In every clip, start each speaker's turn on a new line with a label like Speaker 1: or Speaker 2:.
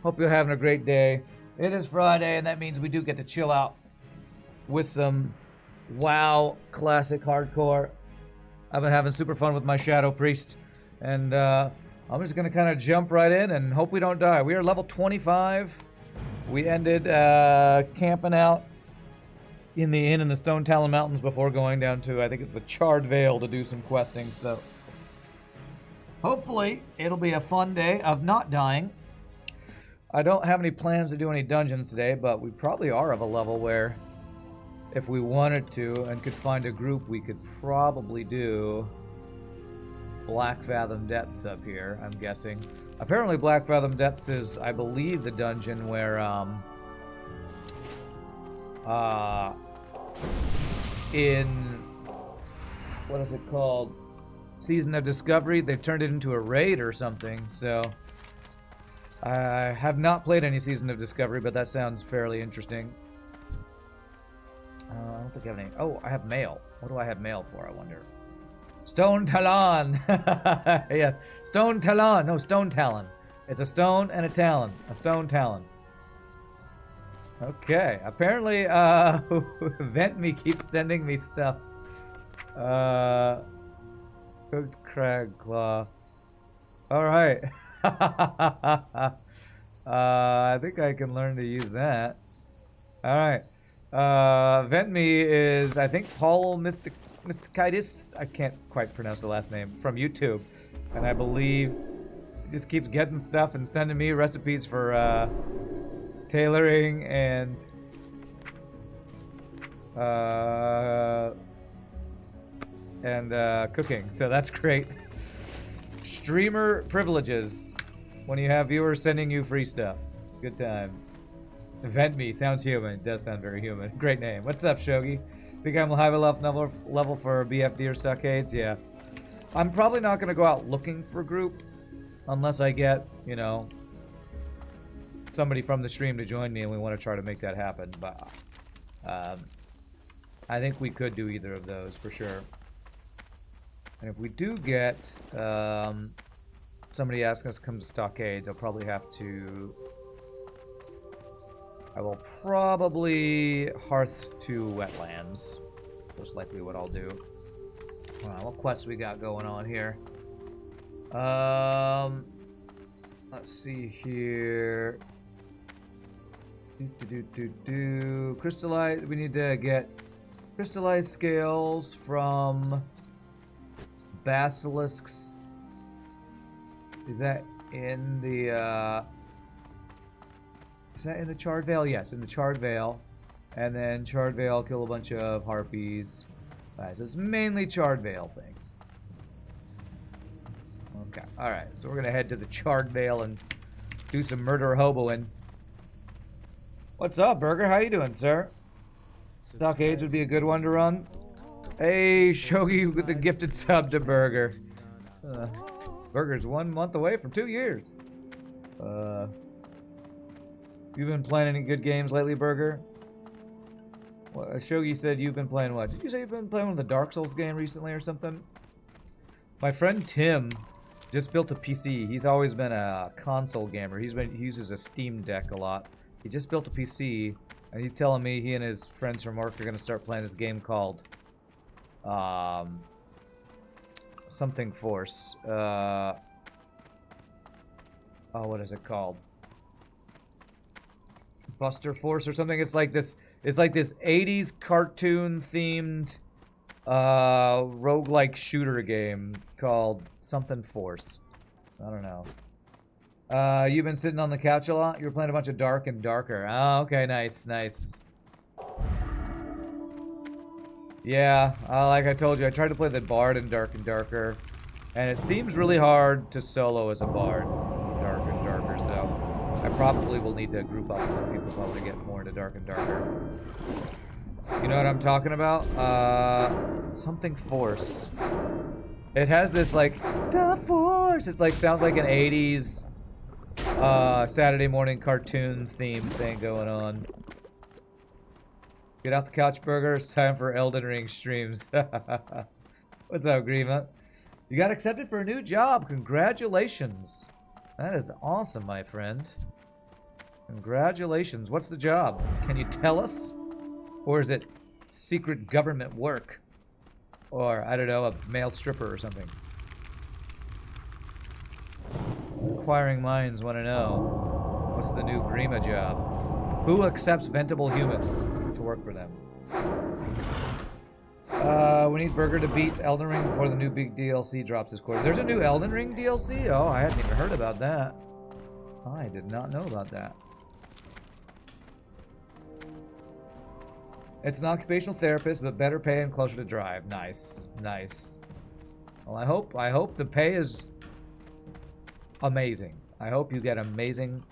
Speaker 1: Hope you're having a great day. It is Friday, and that means we do get to chill out with some WoW classic hardcore. I've been having super fun with my Shadow Priest, and I'm just going to kind of jump right in and hope we don't die. We are level 25. We ended camping out in the inn in the Stone Talon Mountains before going down to, I think it's the Charred Vale, to do some questing, so hopefully it'll be a fun day of not dying. I don't have any plans to do any dungeons today, but we probably are of a level where if we wanted to and could find a group, we could probably do Black Fathom Depths up here, I'm guessing. Apparently Black Fathom Depths is, I believe, the dungeon where in what is it called? Season of Discovery, they turned it into a raid or something, so I have not played any Season of Discovery, but that sounds fairly interesting. I don't think I have any. Oh, I have mail. What do I have mail for, I wonder? Stone Talon! Yes, Stone Talon. No, Stone Talon. It's a stone and a talon. A Stone Talon. Okay, apparently, Vent Me keeps sending me stuff. Cooked crag claw. Alright. I think I can learn to use that. Alright. Vent Me is, I think, Paul Mystikitis. I can't quite pronounce the last name. From YouTube. And I believe he just keeps getting stuff and sending me recipes for, tailoring and cooking, so that's great. Streamer privileges when you have viewers sending you free stuff. Good time. Vent Me sounds human. It does sound very human. Great name. What's up, Shogi? Think I'm high enough level for BFD or Stockades? Yeah. I'm probably not going to go out looking for a group unless I get, you know, somebody from the stream to join me, and we want to try to make that happen. But I think we could do either of those for sure. And if we do get somebody asking us to come to Stockades, I'll probably have to. I will probably Hearth to Wetlands. Most likely what I'll do. What quests we got going on here? Let's see here. Crystallize. We need to get crystallized scales from basilisks. Is that in the Charred Vale? Yes, in the Charred Vale. And then Charred Vale, kill a bunch of harpies. Alright, so it's mainly Charred Vale things. Okay, alright, so we're gonna head to the Charred Vale and do some murder hoboing. What's up, Burger? How you doing, sir? Stockades would be a good one to run. Hey, Shogi with the gifted sub to Burger. Burger's 1 month away from 2 years. You've been playing any good games lately, Burger? Well, Shogi said you've been playing what? Did you say you've been playing one of the Dark Souls game recently or something? My friend Tim just built a PC. He's always been a console gamer. He uses a Steam Deck a lot. He just built a PC, and he's telling me he and his friends from work are going to start playing this game called something Force. Oh, what is it called? Buster Force or something. It's like this 80s cartoon themed roguelike shooter game called something Force. I don't know. You've been sitting on the couch a lot? You were playing a bunch of Dark and Darker. Oh, okay, nice, nice. Yeah, like I told you, I tried to play the Bard in Dark and Darker, and it seems really hard to solo as a Bard in Dark and Darker, so I probably will need to group up with some people probably to get more into Dark and Darker. You know what I'm talking about? Something Force. It has this, like, the Force! It's like, sounds like an 80s Saturday morning cartoon theme thing going on. Get off the couch, Burger. It's time for Elden Ring streams. What's up, Grima? You got accepted for a new job. Congratulations. That is awesome, my friend. Congratulations. What's the job? Can you tell us? Or is it secret government work? Or, I don't know, a male stripper or something. Inquiring minds want to know. What's the new Grima job? Who accepts ventable humans to work for them? We need Burger to beat Elden Ring before the new big DLC drops this quarter. There's a new Elden Ring DLC? Oh, I hadn't even heard about that. I did not know about that. It's an occupational therapist, but better pay and closer to drive. Nice, nice. Well, I hope the pay is amazing. I hope you get amazing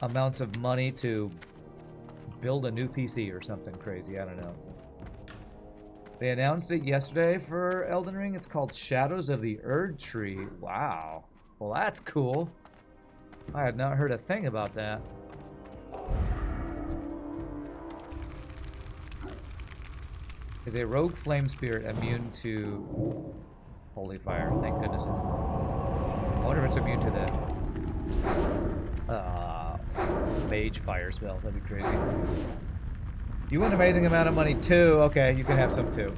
Speaker 1: amounts of money to build a new PC or something crazy. I don't know. They announced it yesterday for Elden Ring. It's called Shadows of the Erd Tree. Wow. Well, that's cool. I had not heard a thing about that. Is a rogue flame spirit immune to holy fire? Thank goodness it's not. I wonder if it's immune to the mage fire spells. That'd be crazy. You win an amazing amount of money too. Okay, you can have some too.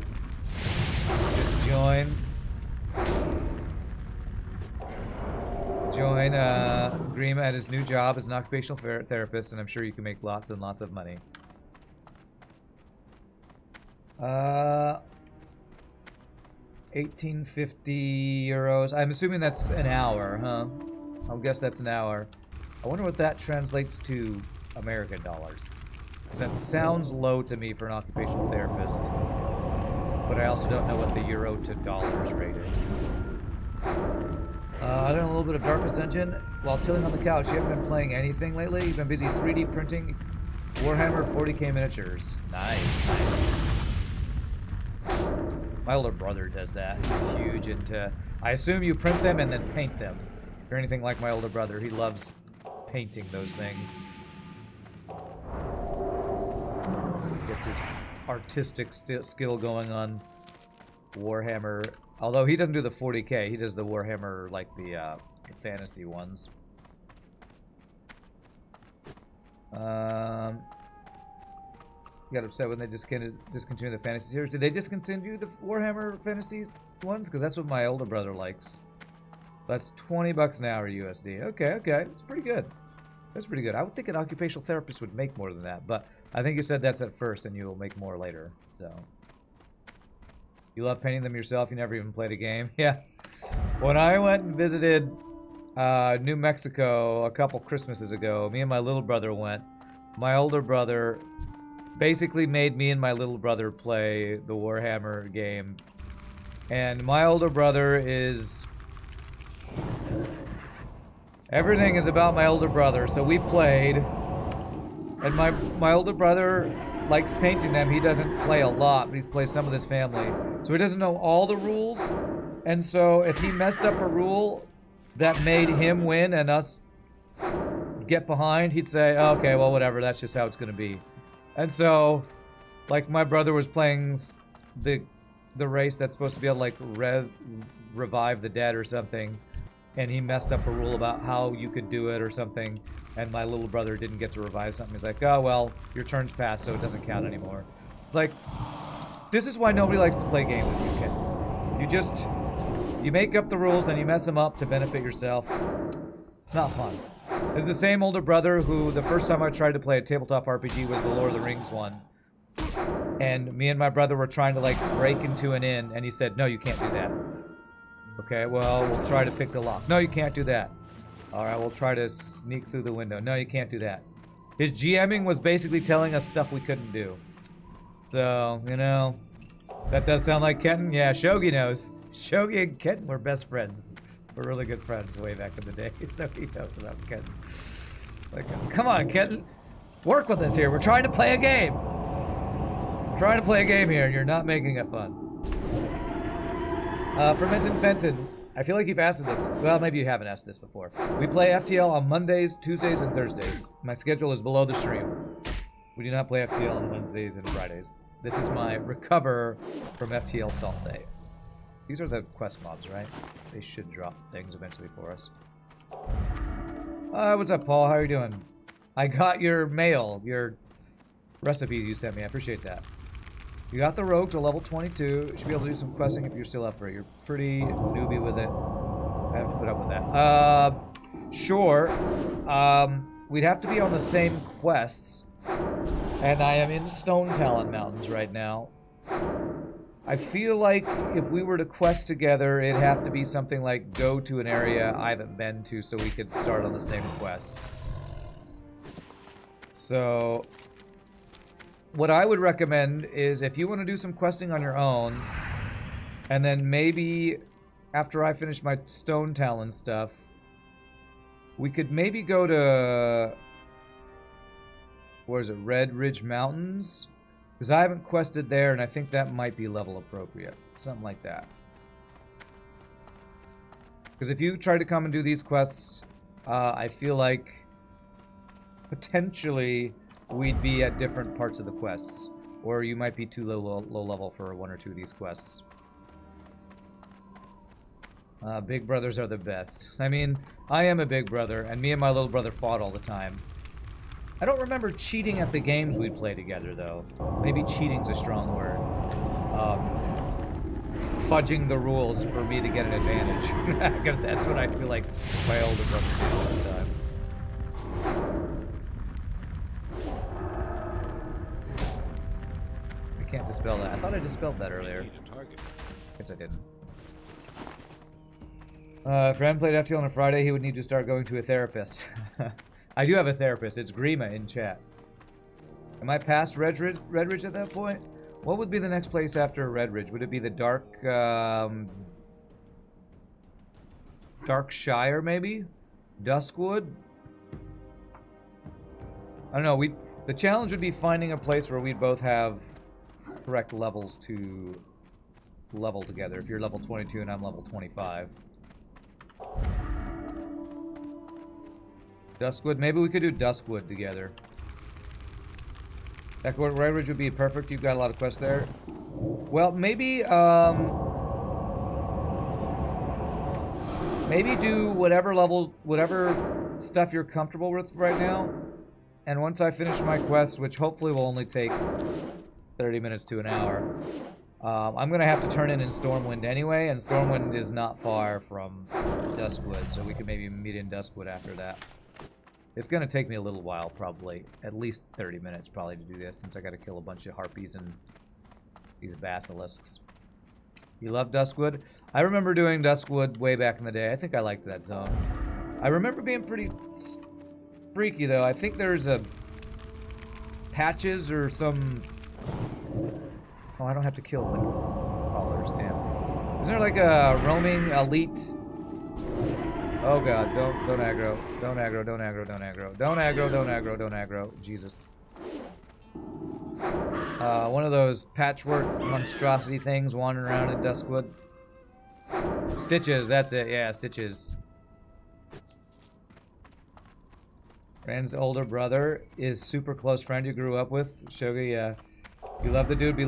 Speaker 1: Just join. Join Grima at his new job as an occupational therapist, and I'm sure you can make lots and lots of money. 1850 euros. I'm assuming that's an hour, huh? I'll guess that's an hour. I wonder what that translates to American dollars. Because that sounds low to me for an occupational therapist. But I also don't know what the euro to dollars rate is. I done a little bit of Darkest Dungeon while chilling on the couch. You haven't been playing anything lately? You've been busy 3D printing Warhammer 40k miniatures. Nice, nice. My older brother does that. He's huge into... I assume you print them and then paint them. If you're anything like my older brother, he loves painting those things. Gets his artistic skill going on Warhammer. Although he doesn't do the 40k, he does the Warhammer, like the fantasy ones. Got upset when they discontinued the fantasy series. Did they discontinue the Warhammer fantasy ones? Because that's what my older brother likes. That's $20 an hour USD. Okay, okay. It's pretty good. That's pretty good. I would think an occupational therapist would make more than that, but I think you said that's at first and you'll make more later, so. You love painting them yourself? You never even played a game? Yeah. When I went and visited New Mexico a couple Christmases ago, me and my little brother went. My older brother basically made me and my little brother play the Warhammer game. And my older brother is... Everything is about my older brother, so we played. And my older brother likes painting them. He doesn't play a lot, but he's played some with his family. So he doesn't know all the rules. And so if he messed up a rule that made him win and us get behind, he'd say, oh, okay, well, whatever, that's just how it's going to be. And so, like, my brother was playing the race that's supposed to be able to, like, revive the dead or something. And he messed up a rule about how you could do it or something. And my little brother didn't get to revive something. He's like, oh, well, your turn's passed, so it doesn't count anymore. It's like, this is why nobody likes to play games with you, kid. You make up the rules and you mess them up to benefit yourself. It's not fun. This is the same older brother who, the first time I tried to play a tabletop RPG was the Lord of the Rings one. And me and my brother were trying to, like, break into an inn, and he said, no, you can't do that. Okay, well, we'll try to pick the lock. No, you can't do that. Alright, we'll try to sneak through the window. No, you can't do that. His GMing was basically telling us stuff we couldn't do. So, you know, that does sound like Kenton. Yeah, Shogi knows. Shogi and Kenton were best friends. We're really good friends way back in the day, so he knows about Kenton. Like, come on, Kenton. Work with us here. We're trying to play a game. We're trying to play a game here, and you're not making it fun. Fermented Fenton. I feel like you've asked this. Well, maybe you haven't asked this before. We play FTL on Mondays, Tuesdays, and Thursdays. My schedule is below the stream. We do not play FTL on Wednesdays and Fridays. This is my recover from FTL Salt Day. These are the quest mobs, right? They should drop things eventually for us. What's up, Paul? How are you doing? I got your mail, your recipes you sent me. I appreciate that. You got the rogue to level 22. You should be able to do some questing if you're still up for it. You're pretty newbie with it. I have to put up with that. Sure. We'd have to be on the same quests. And I am in Stone Talon Mountains right now. I feel like if we were to quest together, it'd have to be something like go to an area I haven't been to so we could start on the same quests. So, what I would recommend is if you want to do some questing on your own, and then maybe after I finish my Stone Talon stuff, we could maybe go to, what is it, Red Ridge Mountains? Because I haven't quested there, and I think that might be level appropriate. Something like that. Because if you try to come and do these quests, I feel like potentially we'd be at different parts of the quests. Or you might be too low level for one or two of these quests. Big brothers are the best. I mean, I am a big brother, and me and my little brother fought all the time. I don't remember cheating at the games we play together, though. Maybe cheating's a strong word. Fudging the rules for me to get an advantage. Because that's what I feel like my older brother did all the time. I can't dispel that. I thought I dispelled that earlier. Guess I didn't. If Ren played FTL on a Friday, he would need to start going to a therapist. I do have a therapist. It's Grima in chat. Am I past Red Ridge at that point? What would be the next place after Red Ridge? Would it be the Dark Shire, maybe? Duskwood? I don't know. The challenge would be finding a place where we'd both have correct levels to level together. If you're level 22 and I'm level 25. Duskwood, maybe we could do Duskwood together. That Red Ridge would be perfect. You've got a lot of quests there. Well, maybe maybe do whatever stuff you're comfortable with right now. And once I finish my quests, which hopefully will only take 30 minutes to an hour, I'm gonna have to turn in Stormwind anyway, and Stormwind is not far from Duskwood, so we could maybe meet in Duskwood after that. It's gonna take me a little while, probably. At least 30 minutes, probably, to do this, since I gotta kill a bunch of harpies and these basilisks. You love Duskwood? I remember doing Duskwood way back in the day. I think I liked that zone. I remember being pretty freaky, though. I think there's a patches or some... Oh, I don't have to kill wind callers, damn. Isn't there like a roaming elite... Oh god, don't aggro. Don't aggro, don't aggro, don't aggro. Don't aggro, don't aggro, don't aggro. Jesus. One of those patchwork monstrosity things wandering around in Duskwood. Stitches, that's it, yeah, Stitches. Rand's older brother is super close friend you grew up with. Shogi, yeah. You love the dude, he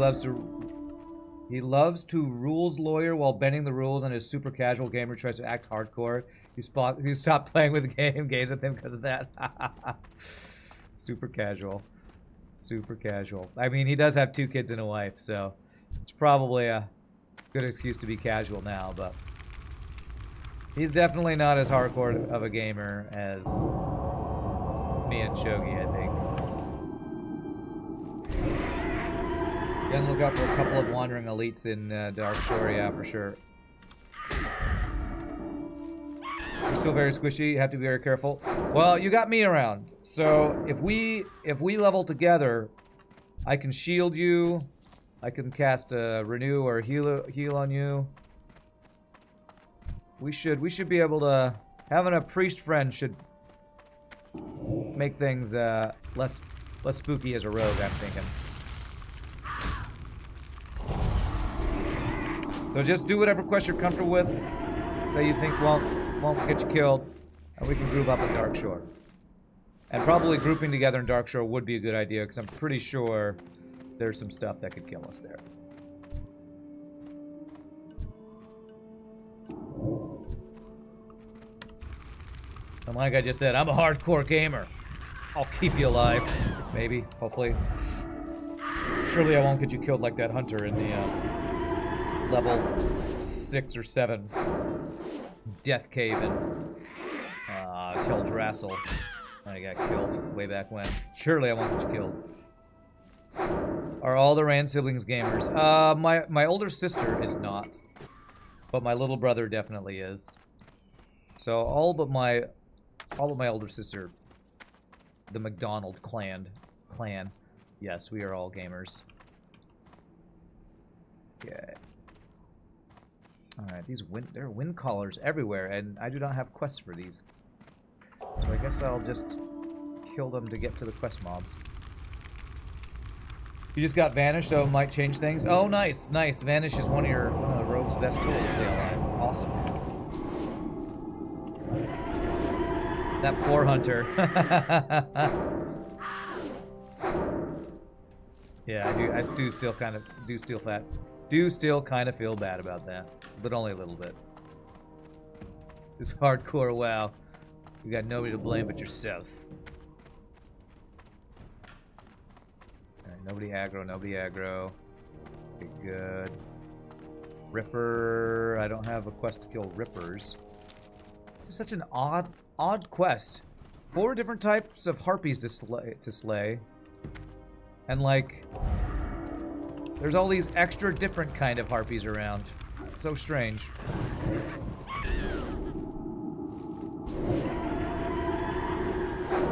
Speaker 1: loves to rules lawyer while bending the rules, and his super casual gamer tries to act hardcore. You stopped playing with games with him because of that. Super casual. Super casual. I mean, he does have 2 kids and a wife, so it's probably a good excuse to be casual now, but he's definitely not as hardcore of a gamer as me and Shogi, I think. Gonna look out for a couple of wandering elites in Dark Shore, yeah, for sure. You're still very squishy, you have to be very careful. Well, you got me around, so if we level together, I can shield you, I can cast a renew or heal on you. We should be able to... Having a priest friend should make things less spooky as a rogue, I'm thinking. So just do whatever quest you're comfortable with that you think won't get you killed, and we can group up in Dark Shore. And probably grouping together in Dark Shore would be a good idea, because I'm pretty sure there's some stuff that could kill us there. And like I just said, I'm a hardcore gamer. I'll keep you alive. Maybe, hopefully. Surely I won't get you killed like that hunter in the level 6 or 7 Death Cave in Teldrassil. I got killed way back when. Surely I won't get you killed. Are all the Rand siblings gamers? My older sister is not, but my little brother definitely is. So all but my older sister, the McDonald clan. Yes, we are all gamers. Okay. Alright, there are wind callers everywhere, and I do not have quests for these. So I guess I'll just kill them to get to the quest mobs. You just got Vanish, so it might change things. Oh, nice, nice. Vanish is one of the rogue's best tools to stay alive. Awesome. That poor hunter. Yeah, I do still kind of feel bad about that, but only a little bit. This hardcore WoW, you got nobody to blame but yourself. Alright, nobody aggro. Okay, good. Ripper, I don't have a quest to kill Rippers. This is such an odd quest. 4 different types of harpies to slay. And like, there's all these extra different kind of harpies around. It's so strange.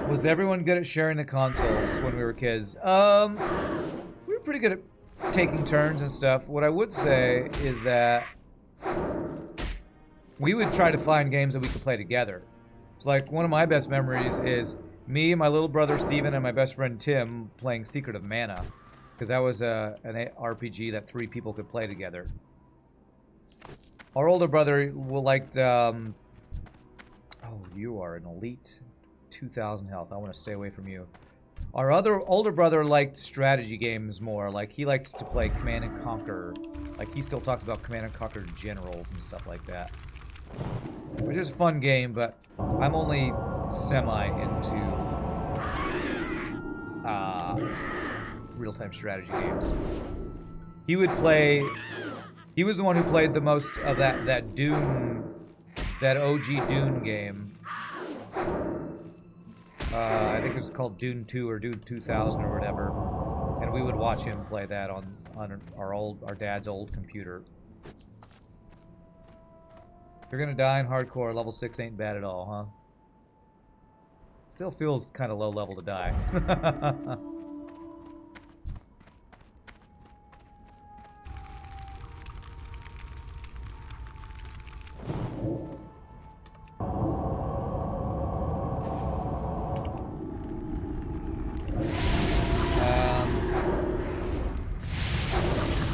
Speaker 1: Was everyone good at sharing the consoles when we were kids? We were pretty good at taking turns and stuff. What I would say is that we would try to find games that we could play together. It's like one of my best memories is me, my little brother Steven, and my best friend Tim playing Secret of Mana. Because that was an RPG that 3 people could play together. Our older brother liked... oh, you are an elite. 2,000 health. I want to stay away from you. Our older brother liked strategy games more. Like, he liked to play Command and Conquer. Like, he still talks about Command and Conquer Generals and stuff like that. Which is a fun game, but I'm only semi into real-time strategy games. He would play... He was the one who played the most of that Dune... That OG Dune game. I think it was called Dune 2 or Dune 2000 or whatever. And we would watch him play that on our dad's old computer. You're gonna die in hardcore. Level 6 ain't bad at all, huh? Still feels kind of low level to die.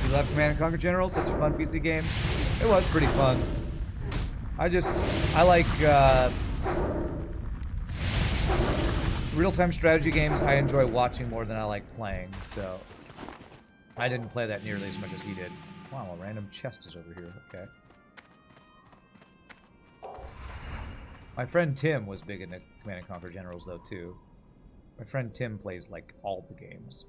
Speaker 1: You love Command & Conquer Generals? Such a fun PC game. It was pretty fun. I like real-time strategy games. I enjoy watching more than I like playing, so I didn't play that nearly as much as he did. Wow, a random chest is over here. Okay. My friend Tim was big into Command & Conquer Generals, though, too. My friend Tim plays, like, all the games.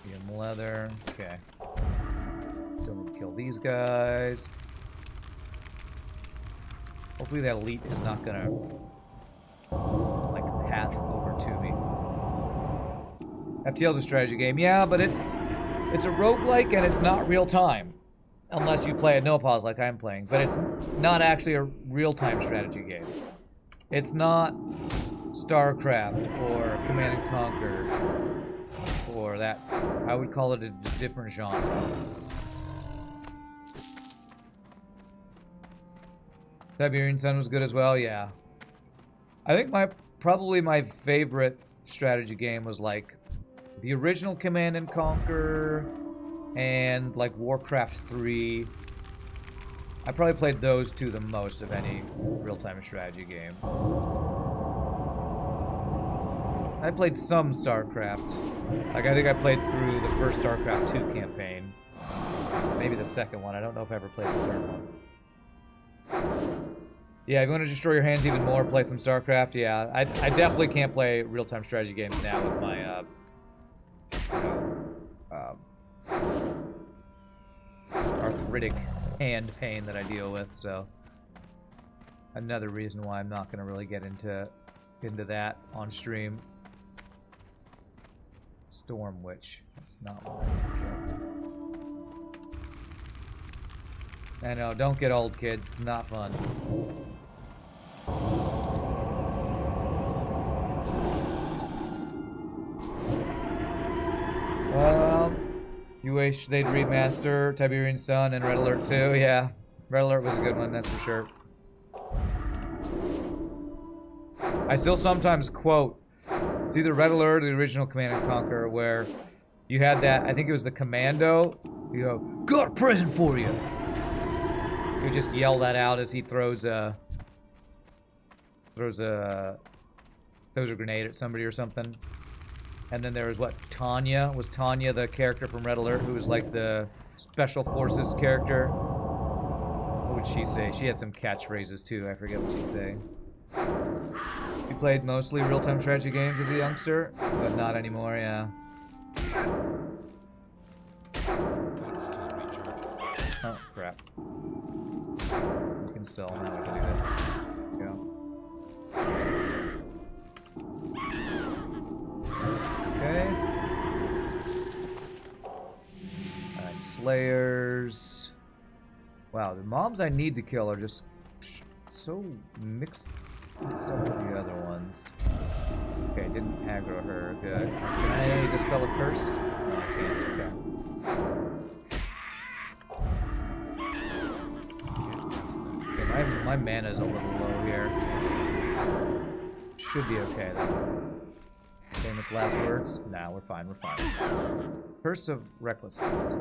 Speaker 1: Medium leather. Okay. Still need to kill these guys. Hopefully that elite is not gonna, like, path over to me. FTL is a strategy game. Yeah, but it's a roguelike and it's not real time. Unless you play at no pause like I'm playing. But it's not actually a real-time strategy game. It's not StarCraft or Command & Conquer or that. I would call it a different genre. Siberian Sun was good as well, yeah. I think probably my favorite strategy game was like the original Command & Conquer and like Warcraft 3. I probably played those 2 the most of any real-time strategy game. I played some StarCraft. Like, I think I played through the first StarCraft 2 campaign. Maybe the second one. I don't know if I ever played the third one. Yeah, if you want to destroy your hands even more, play some StarCraft. Yeah, I definitely can't play real-time strategy games now with my, arthritic hand pain that I deal with, so another reason why I'm not gonna really get into that on stream. Storm Witch. That's not what I think. I know, don't get old, kids. It's not fun. You wish they'd remaster Tiberian Sun and Red Alert 2. Yeah, Red Alert was a good one, that's for sure. I still sometimes quote, it's either Red Alert or the original Command & Conquer, where you had that, I think it was the Commando, you go, got a present for you! You just yell that out as he throws a grenade at somebody or something. And then there was what, Tanya? Was Tanya the character from Red Alert who was like the Special Forces character? What would she say? She had some catchphrases too, I forget what she'd say. You played mostly real-time strategy games as a youngster, but not anymore, yeah. Oh, crap. We can sell, now we can do this. Go. Okay. Alright, Slayers. Wow, the mobs I need to kill are just so mixed up with the other ones. Okay, didn't aggro her. Good. Can I dispel a curse? No, I can't. Okay. Okay, my mana's a little low here. Should be okay, though. Famous last words? Nah, we're fine, we're fine. Curse of Recklessness.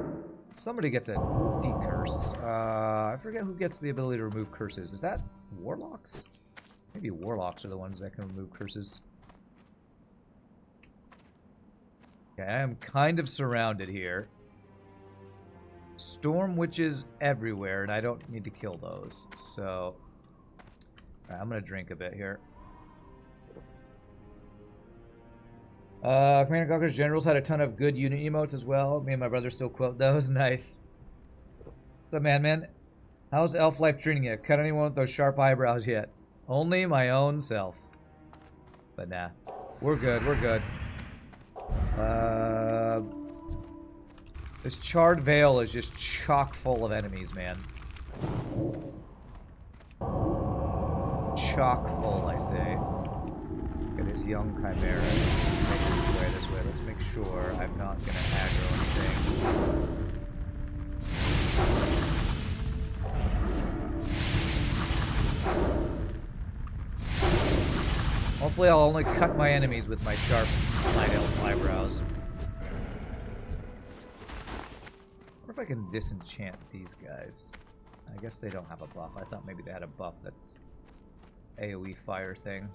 Speaker 1: Somebody gets a decurse. I forget who gets the ability to remove curses. Is that Warlocks? Maybe Warlocks are the ones that can remove curses. Okay, I am kind of surrounded here. Storm Witches everywhere, and I don't need to kill those. So, I'm gonna drink a bit here. Command & Conquer's Generals had a ton of good unit emotes as well. Me and my brother still quote those. Nice. What's up, man? How's elf life treating you? Cut anyone with those sharp eyebrows yet? Only my own self. But nah. We're good, we're good. This Charred Vale is just chock full of enemies, man. Chock full, I say. Look at this young Chimera just making his way this way. Let's make sure I'm not gonna aggro anything. Hopefully I'll only cut my enemies with my sharp light elf eyebrows. I wonder if I can disenchant these guys. I guess they don't have a buff. I thought maybe they had a buff that's AoE fire thing.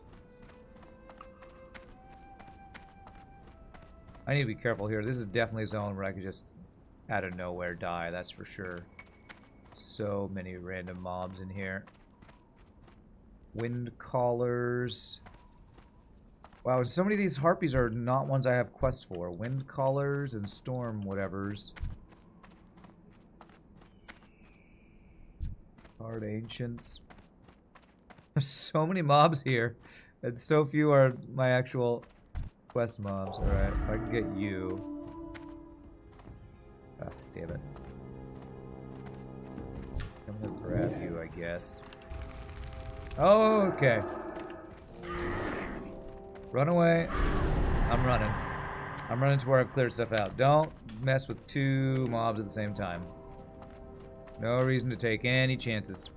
Speaker 1: I need to be careful here. This is definitely a zone where I could just out of nowhere die, that's for sure. So many random mobs in here. Wind Callers. Wow, so many of these harpies are not ones I have quests for. Wind Callers and Storm whatevers. Hard Ancients. There's so many mobs here, and so few are my actual quest mobs. Alright, if I can get you. Oh, damn it. I'm gonna grab you, I guess. Oh, okay. Run away. I'm running. I'm running to where I've cleared stuff out. Don't mess with two mobs at the same time. No reason to take any chances.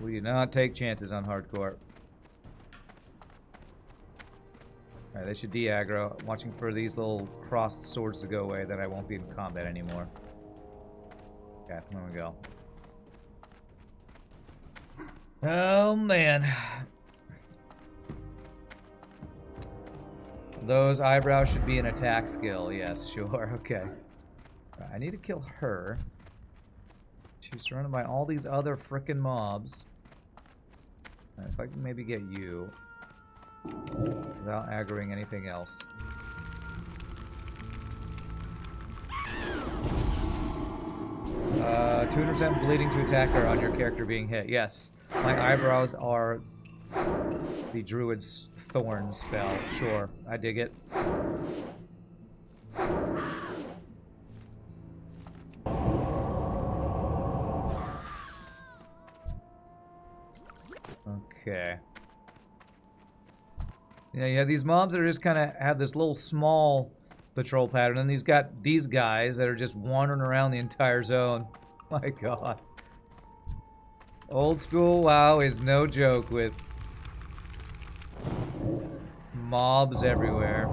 Speaker 1: We do not take chances on hardcore. Alright, they should de-aggro. I'm watching for these little crossed swords to go away, then I won't be in combat anymore. Okay, there we go. Oh, man. Those eyebrows should be an attack skill. Yes, sure. Okay. I need to kill her. She's surrounded by all these other frickin' mobs. If I can maybe get you without aggroing anything else. 200% bleeding to attacker on your character being hit. Yes. My eyebrows are the Druid's Thorn spell. Sure. I dig it. Okay. Yeah, you have these mobs that are just kind of have this little small patrol pattern, and these guys that are just wandering around the entire zone. My god. Old school WoW is no joke with mobs everywhere.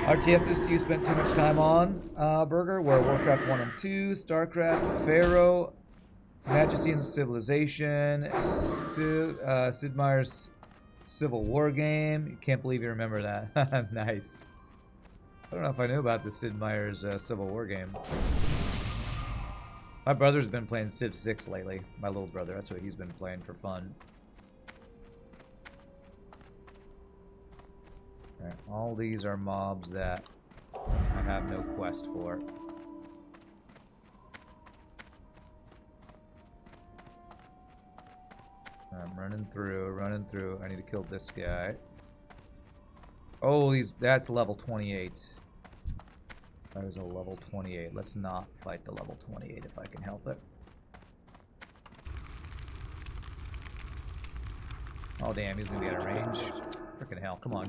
Speaker 1: RTSs you spent too much time on, Burger, were Warcraft 1 and 2, StarCraft, Pharaoh, Majesty and Civilization, Sid Meier's Civil War game. You can't believe you remember that. Nice. I don't know if I knew about the Sid Meier's Civil War game. My brother's been playing Civ 6 lately. My little brother. That's what he's been playing for fun. Alright, all these are mobs that I have no quest for. I'm running through. I need to kill this guy. Oh, that's level 28. That was a level 28. Let's not fight the level 28 if I can help it. Oh damn, he's gonna be out of range. Frickin' hell, come on.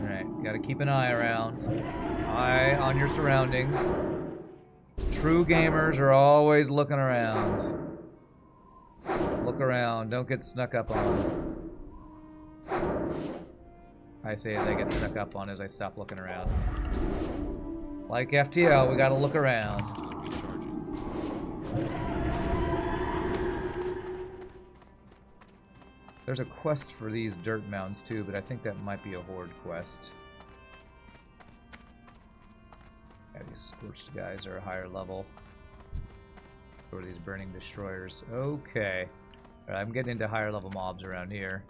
Speaker 1: Alright, gotta keep an eye around. Eye on your surroundings. True gamers are always looking around. Look around, don't get snuck up on. I say as I get snuck up on as I stop looking around. Like FTL, we gotta look around. There's a quest for these dirt mounds too, but I think that might be a horde quest. Yeah, these scorched guys are a higher level. Or these burning destroyers. Okay. All right, I'm getting into higher level mobs around here.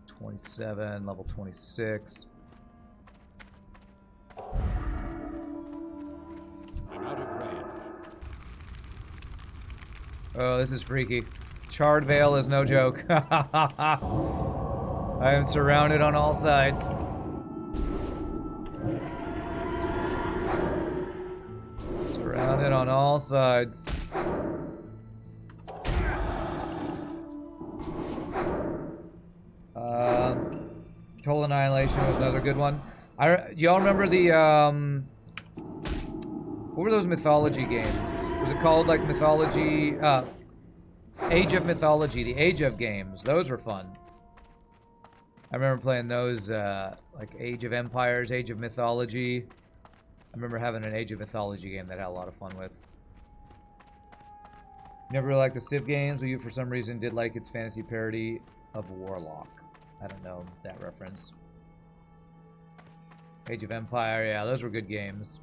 Speaker 1: 27, level 26.
Speaker 2: I'm out of range.
Speaker 1: Oh, this is freaky. Charred Vale is no joke. I am surrounded on all sides. Surrounded on all sides. Total Annihilation was another good one. Do y'all remember the, what were those mythology games? Was it called, like, Mythology, Age of Mythology, the Age of games. Those were fun. I remember playing those, like, Age of Empires, Age of Mythology. I remember having an Age of Mythology game that I had a lot of fun with. Never really liked the Civ games, but you, for some reason, did like its fantasy parody of Warlock. I don't know that reference. Age of Empire, yeah, those were good games.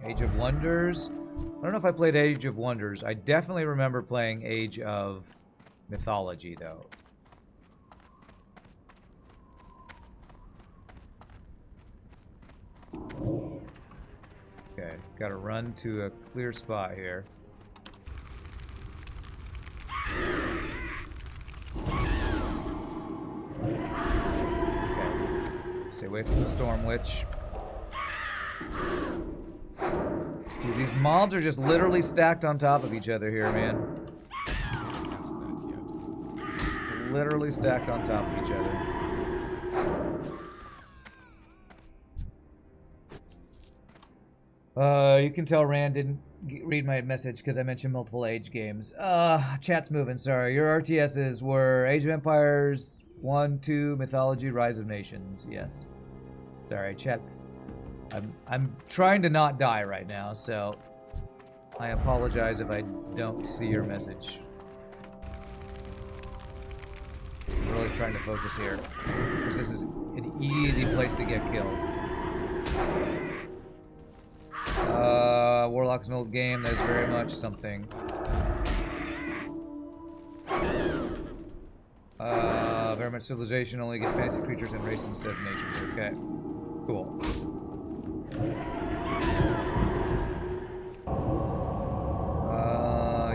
Speaker 1: Age of Wonders. I don't know if I played Age of Wonders. I definitely remember playing Age of Mythology, though. Okay, gotta run to a clear spot here. Stay away from the Storm Witch. Dude, these mobs are just literally stacked on top of each other here, man. Literally stacked on top of each other. You can tell Rand didn't read my message because I mentioned multiple Age games. Chat's moving, sorry. Your RTSs were Age of Empires 1, 2, Mythology, Rise of Nations. Yes. Sorry, chat's... I'm trying to not die right now, so I apologize if I don't see your message. really trying to focus here. Because this is an easy place to get killed. Warlock's an old game. There's very much something. Very much civilization. Only get fancy creatures and races instead of nations. Okay. Cool.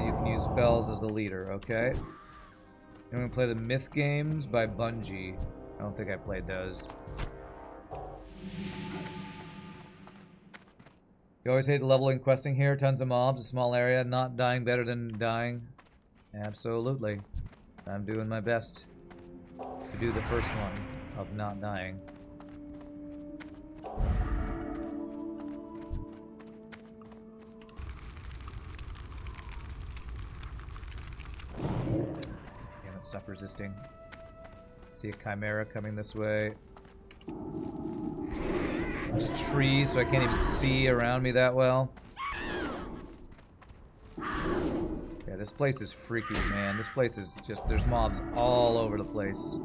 Speaker 1: You can use spells as the leader. Okay. I'm gonna play the Myth games by Bungie. I don't think I played those. You always hate leveling questing here. Tons of mobs, a small area. Not dying better than dying. Absolutely. I'm doing my best to do the first one of not dying. Damn it, stop resisting. See a chimera coming this way. There's trees, so I can't even see around me that well. Yeah, this place is freaky, man. This place is just, there's mobs all over the place.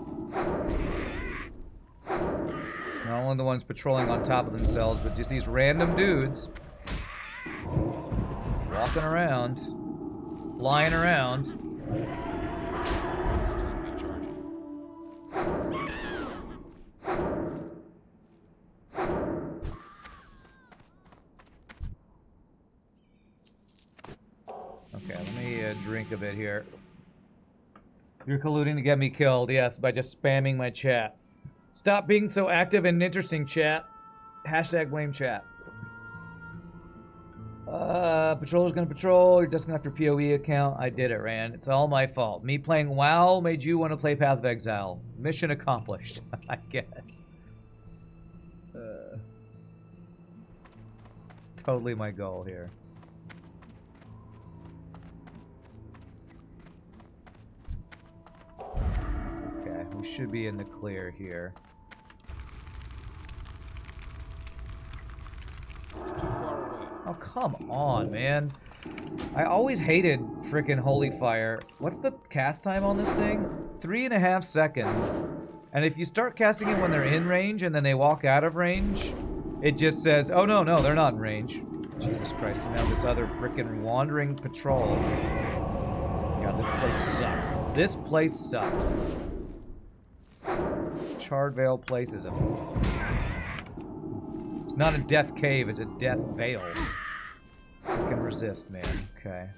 Speaker 1: Not only the ones patrolling on top of themselves, but just these random dudes walking around, flying around. Okay, let me drink a bit here. You're colluding to get me killed, yes, by just spamming my chat. Stop being so active and interesting, chat. Hashtag blame chat. Patroller's gonna patrol. You're just gonna have your PoE account. I did it, Rand. It's all my fault. Me playing WoW made you want to play Path of Exile. Mission accomplished, I guess. It's totally my goal here. Okay, we should be in the clear here. Oh, come on, man. I always hated frickin' Holy Fire. What's the cast time on this thing? 3.5 seconds. And if you start casting it when they're in range and then they walk out of range, it just says, oh no, they're not in range. Jesus Christ, and now this other frickin' wandering patrol. God, this place sucks. This place sucks. Charred Vale place is a... It's not a death cave, it's a death veil. I can resist, man. Okay.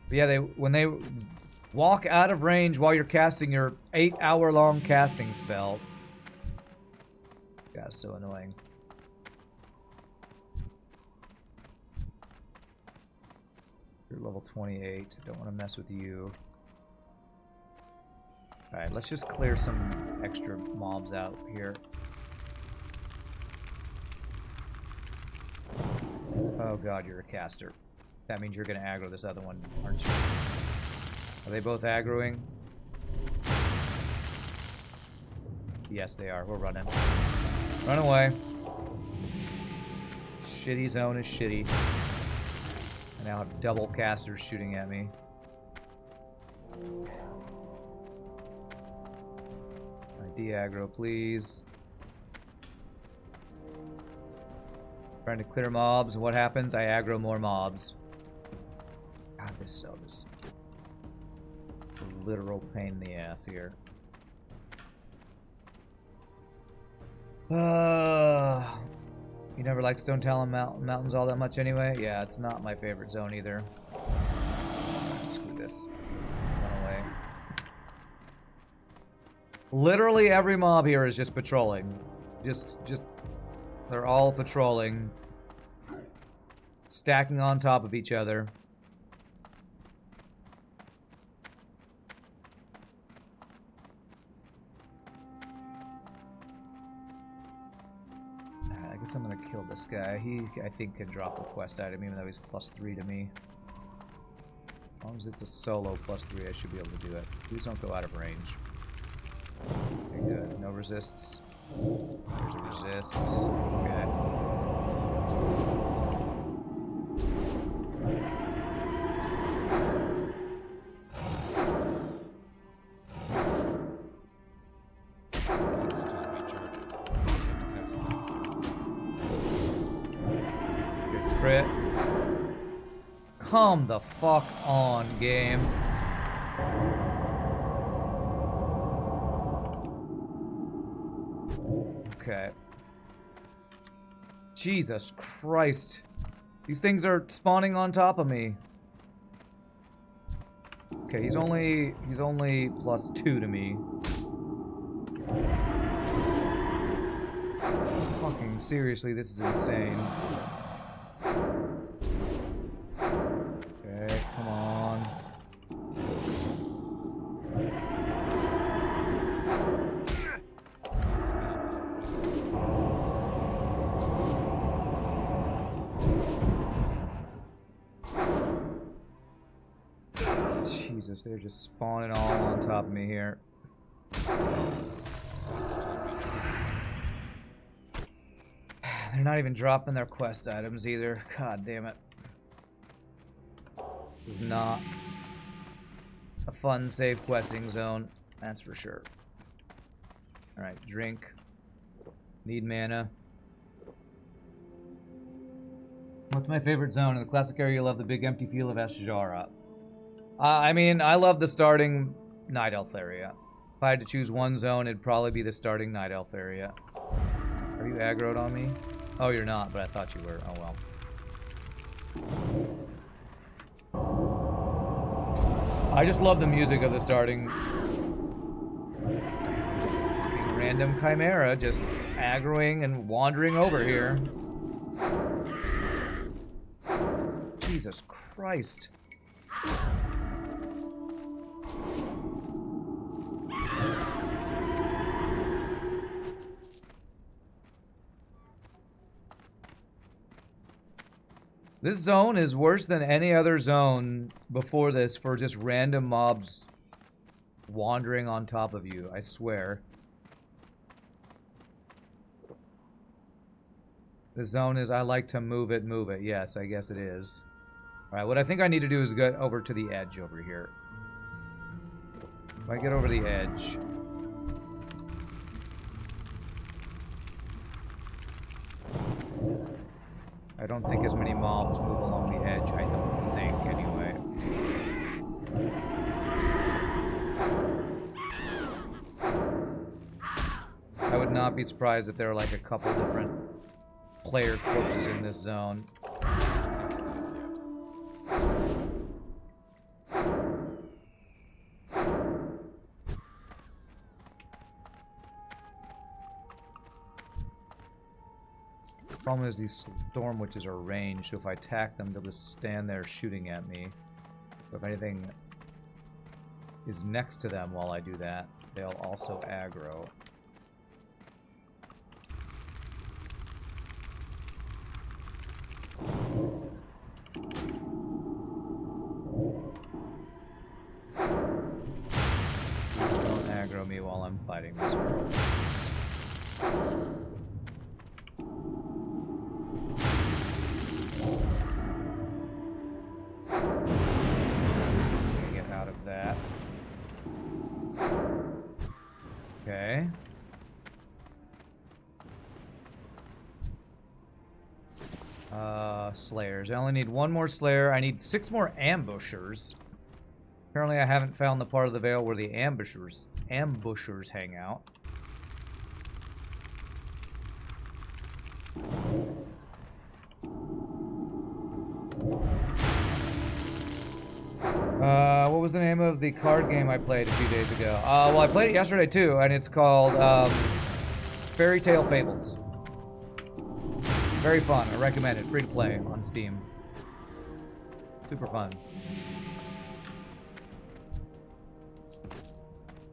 Speaker 1: But yeah, when they walk out of range while you're casting your 8-hour-long casting spell. God, so annoying. You're level 28. Don't want to mess with you. Alright, let's just clear some extra mobs out here. Oh god, you're a caster. That means you're gonna aggro this other one, aren't you? Are they both aggroing? Yes, they are. We're running. Run away. Shitty zone is shitty. I now have double casters shooting at me. De-aggro, please. Trying to clear mobs. What happens? I aggro more mobs. God, this is a literal pain in the ass here. You never liked Stone Talon Mountains all that much anyway? Yeah, it's not my favorite zone either. Screw this. Run away. Literally every mob here is just patrolling. Just they're all patrolling. Stacking on top of each other. I guess I'm gonna kill this guy. He, I think, can drop a quest item even though he's +3 to me. As long as it's a solo +3, I should be able to do it. Please don't go out of range. Okay, good. No resists. There's a resist. Okay. crit. Come the fuck on, game. Okay. Jesus Christ. These things are spawning on top of me. Okay, he's only +2 to me. Fucking seriously, this is insane. Okay, come on. Jesus, they're just spawning all on top of me here. They're not even dropping their quest items either. God damn it. This is not a fun, safe questing zone. That's for sure. Alright, drink. Need mana. What's my favorite zone? In the classic area, you love the big empty field of Ashjara. I mean, I love the starting Night Elf area. If I had to choose one zone, it'd probably be the starting Night Elf area. Are you aggroed on me? Oh, you're not, but I thought you were. Oh, well. I just love the music of the starting... There's a fucking random chimera just aggroing and wandering over here. Jesus Christ. This zone is worse than any other zone before this for just random mobs wandering on top of you, I swear. This zone is, I like to move it, move it. Yes, I guess it is. Alright, what I think I need to do is get over to the edge over here. If I get over the edge... I don't think as many mobs move along the edge, I don't think, anyway. I would not be surprised if there are like a couple different player corpses in this zone. The problem is these storm witches are ranged, so if I attack them, they'll just stand there shooting at me. So if anything is next to them while I do that, they'll also aggro. Don't aggro me while I'm fighting this girl. Get out of that. Okay. Slayers. I only need one more Slayer. I need 6 more Ambushers. Apparently I haven't found the part of the Vale where the Ambushers hang out. What was the name of the card game I played a few days ago? Well, I played it yesterday too, and it's called Fairy Tale Fables. Very fun. I recommend it. Free to play on Steam. Super fun.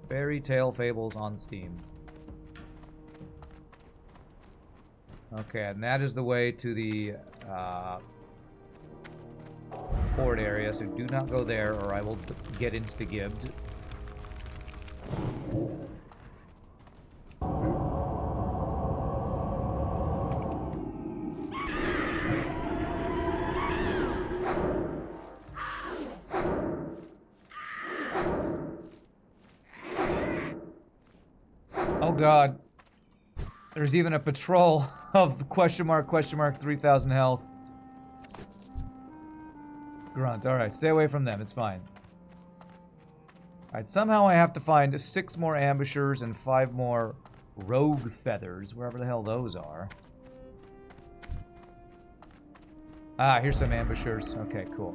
Speaker 1: Fairy Tale Fables on Steam. Okay, and that is the way to the port area, so do not go there or I will get insta-gibbed. Oh god. There's even a patrol of question mark 3000 health. Grunt. Alright, stay away from them. It's fine. Alright, somehow I have to find 6 more ambushers and 5 more rogue feathers, wherever the hell those are. Ah, here's some ambushers. Okay, cool.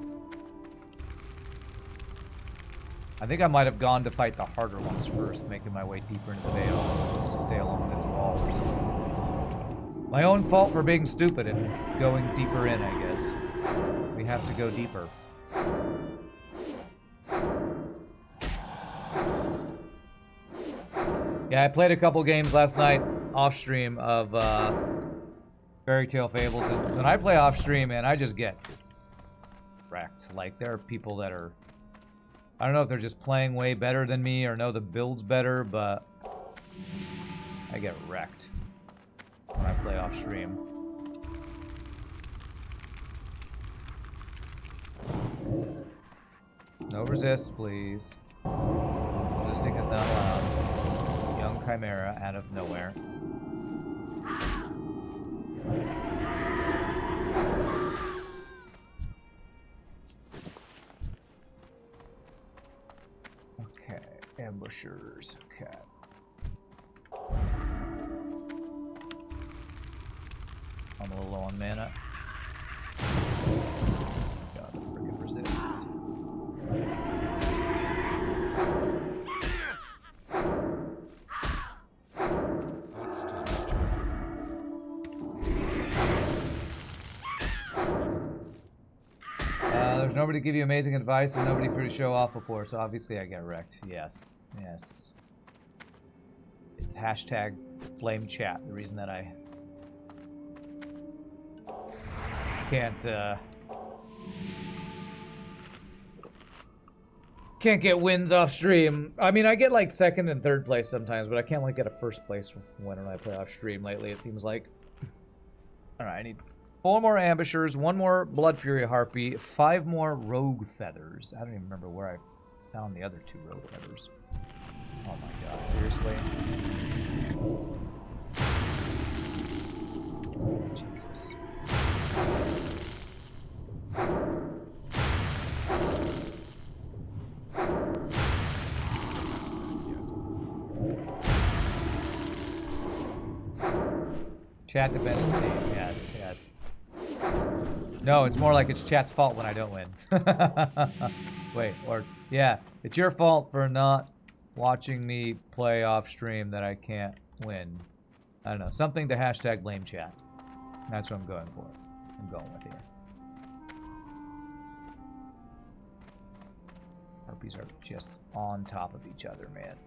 Speaker 1: I think I might have gone to fight the harder ones first, making my way deeper into the Vale. I'm supposed to stay along this wall or something. My own fault for being stupid and going deeper in, I guess. We have to go deeper. Yeah, I played a couple games last night off stream of Fairy Tale Fables, and when I play off stream, man, I just get wrecked. Like, there are people that are, I don't know if they're just playing way better than me or know the builds better, but I get wrecked when I play off stream. No resist, please. Resisting is not allowed. Young Chimera out of nowhere. Okay, ambushers. Okay. I'm a little low on mana. Gotta freaking resist. There's nobody to give you amazing advice and nobody for you to show off before, so obviously I get wrecked. Yes, yes. It's hashtag flame chat, the reason that I can't get wins off stream. I mean, I get like 2nd and 3rd place sometimes, but I can't like get a 1st place when I play off stream lately, it seems like. Alright, I need 4 more ambushers, 1 more Blood Fury Harpy, 5 more rogue feathers. I don't even remember where I found the other 2 rogue feathers. Oh my god, seriously? Jesus. Chat dependency, yes, yes. No, it's more like it's chat's fault when I don't win. Wait, or, yeah, it's your fault for not watching me play off stream that I can't win. I don't know, something to hashtag blame chat. That's what I'm going for. I'm going with here. Harpies are just on top of each other, man.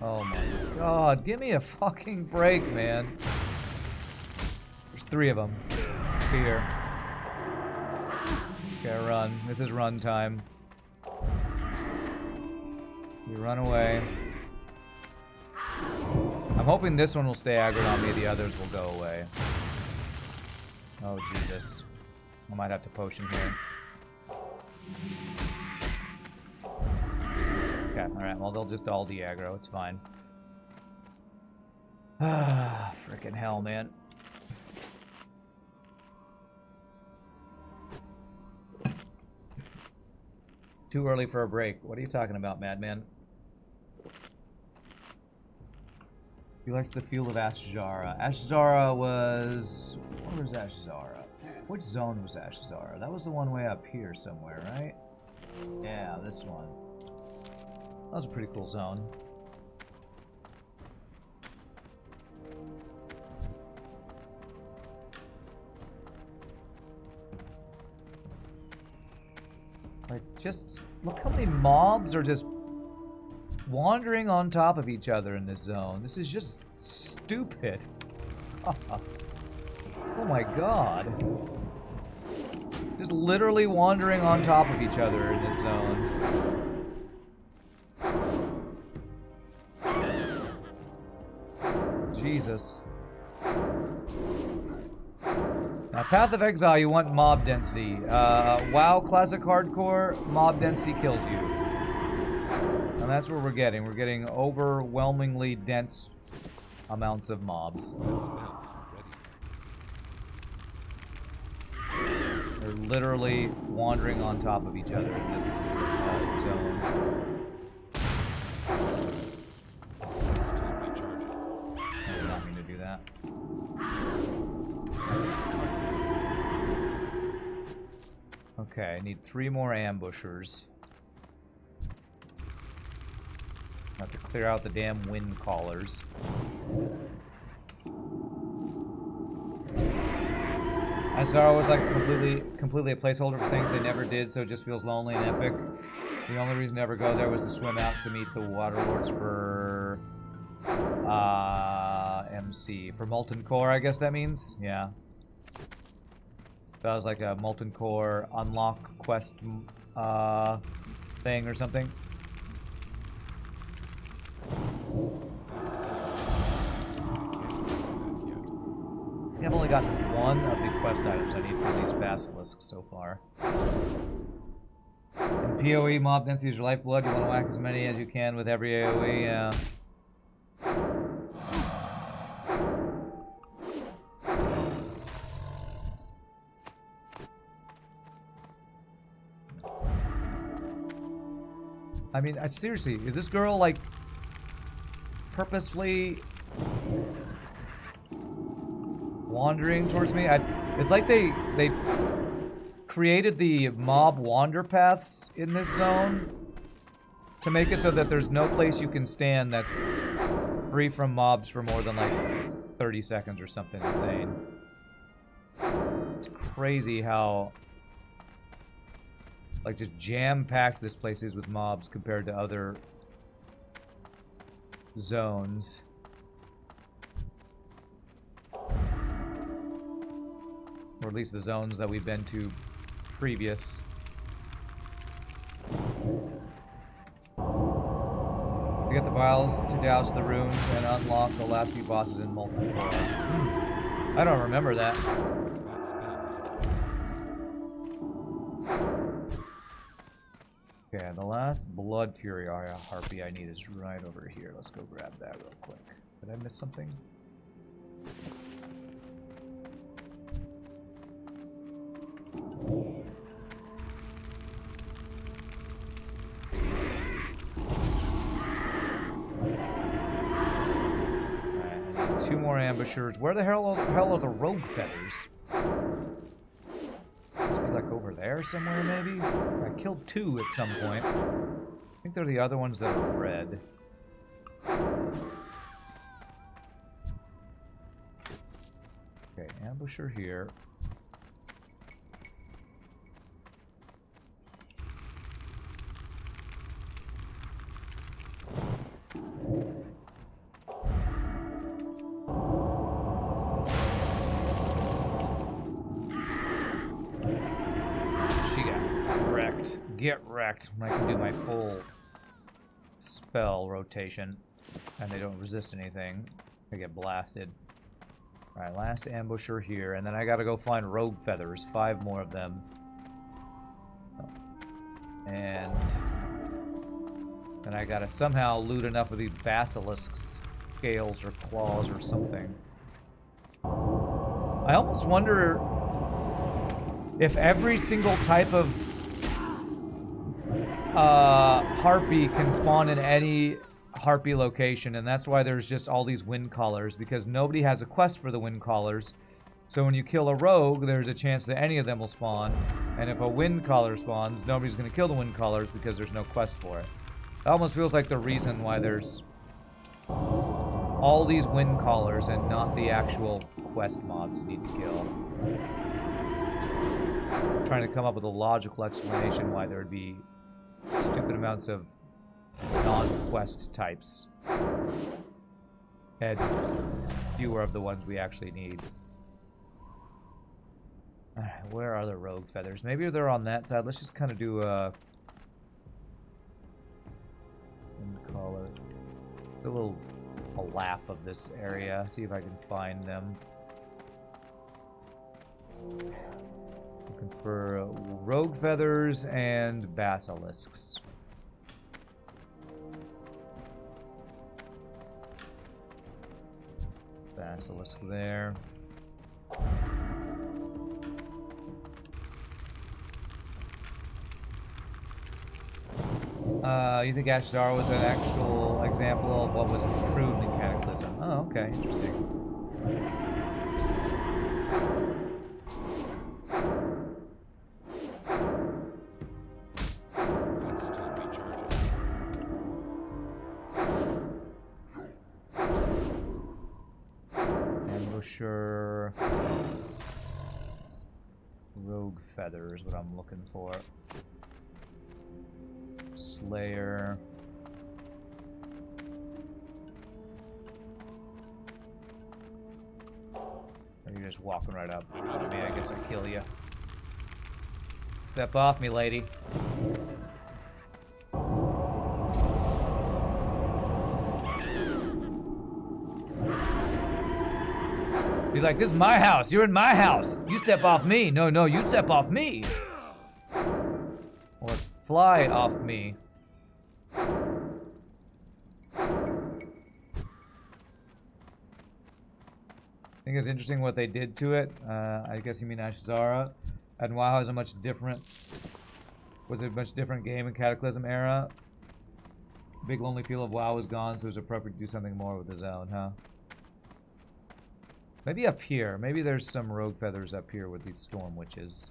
Speaker 1: Oh my god, give me a fucking break, man. There's 3 of them. Here. Okay, run. This is run time. You run away. I'm hoping this one will stay aggroed on me, the others will go away. Oh, Jesus. I might have to potion here. Okay, alright, well, they'll just all de-aggro, it's fine. Ah, frickin' hell, man. Too early for a break. What are you talking about, madman? You liked the field of Ashzara. Ashzara was... Where was Ashzara? Which zone was Ashzara? That was the one way up here somewhere, right? Yeah, this one. That was a pretty cool zone. Like, just look how many mobs are just wandering on top of each other in this zone. This is just stupid. Oh my god. Just literally wandering on top of each other in this zone. Jesus. Now, Path of Exile, you want mob density. WoW Classic Hardcore, mob density kills you. And that's what we're getting. We're getting overwhelmingly dense amounts of mobs. They're literally wandering on top of each other in this zone. I did not mean to do that. Okay, I need 3 more ambushers. I have to clear out the damn wind callers. SR was like completely a placeholder for things they never did, so it just feels lonely and epic. The only reason to ever go there was to swim out to meet the Water Lords for MC. For Molten Core, I guess that means? Yeah. That was like a Molten Core unlock quest thing or something. I think I've only gotten 1 of the quest items I need for these basilisks so far. In PoE, mob density is your lifeblood. You want to whack as many as you can with every AoE, yeah. I mean, seriously, is this girl, like, purposefully wandering towards me? It's like they created the mob wander paths in this zone to make it so that there's no place you can stand that's free from mobs for more than, like, 30 seconds or something insane. It's crazy how, like, just jam-packed this place is with mobs compared to other zones. Or at least the zones that we've been to previous. To get the vials to douse the runes and unlock the last few bosses in Molten Core. I don't remember that. Okay, the last Blood Fury Harpy I need is right over here. Let's go grab that real quick. Did I miss something? Alright, I need 2 more ambushers. Where the hell are the rogue feathers? Must be like over there somewhere, maybe? I killed 2 at some point. I think they're the other ones that are red. Okay, ambusher here. She got wrecked. Get wrecked. I can do my full spell rotation. And they don't resist anything. They get blasted. Alright, last ambusher here. And then I gotta go find rogue feathers. 5 more of them. And then I gotta somehow loot enough of these basilisk scales or claws or something. I almost wonder if every single type of harpy can spawn in any harpy location, and that's why there's just all these wind callers, because nobody has a quest for the wind callers. So when you kill a rogue, there's a chance that any of them will spawn, and if a wind caller spawns, nobody's going to kill the wind callers because there's no quest for it. It almost feels like the reason why there's all these wind callers and not the actual quest mobs you need to kill. I'm trying to come up with a logical explanation why there would be stupid amounts of non-quest types and fewer of the ones we actually need. Where are the rogue feathers? Maybe they're on that side. Let's just kind of do a collar. A little lap of this area. See if I can find them. Looking for rogue feathers and basilisks. Basilisk there. You think Ashzara was an actual example of what was improved in Cataclysm? Oh, okay, interesting. Ambusher. Rogue Feather is what I'm looking for. Slayer. You're just walking right up to me. I guess I kill you. Step off me, lady. Be like, this is my house. You're in my house. You step off me. No, no, you step off me. Or fly off me. I think it's interesting what they did to it. I guess you mean Ashzara. And WoW has a much different... Was it a much different game in Cataclysm era? Big lonely feel of WoW was gone, so it was appropriate to do something more with the zone, huh? Maybe up here. Maybe there's some rogue feathers up here with these storm witches.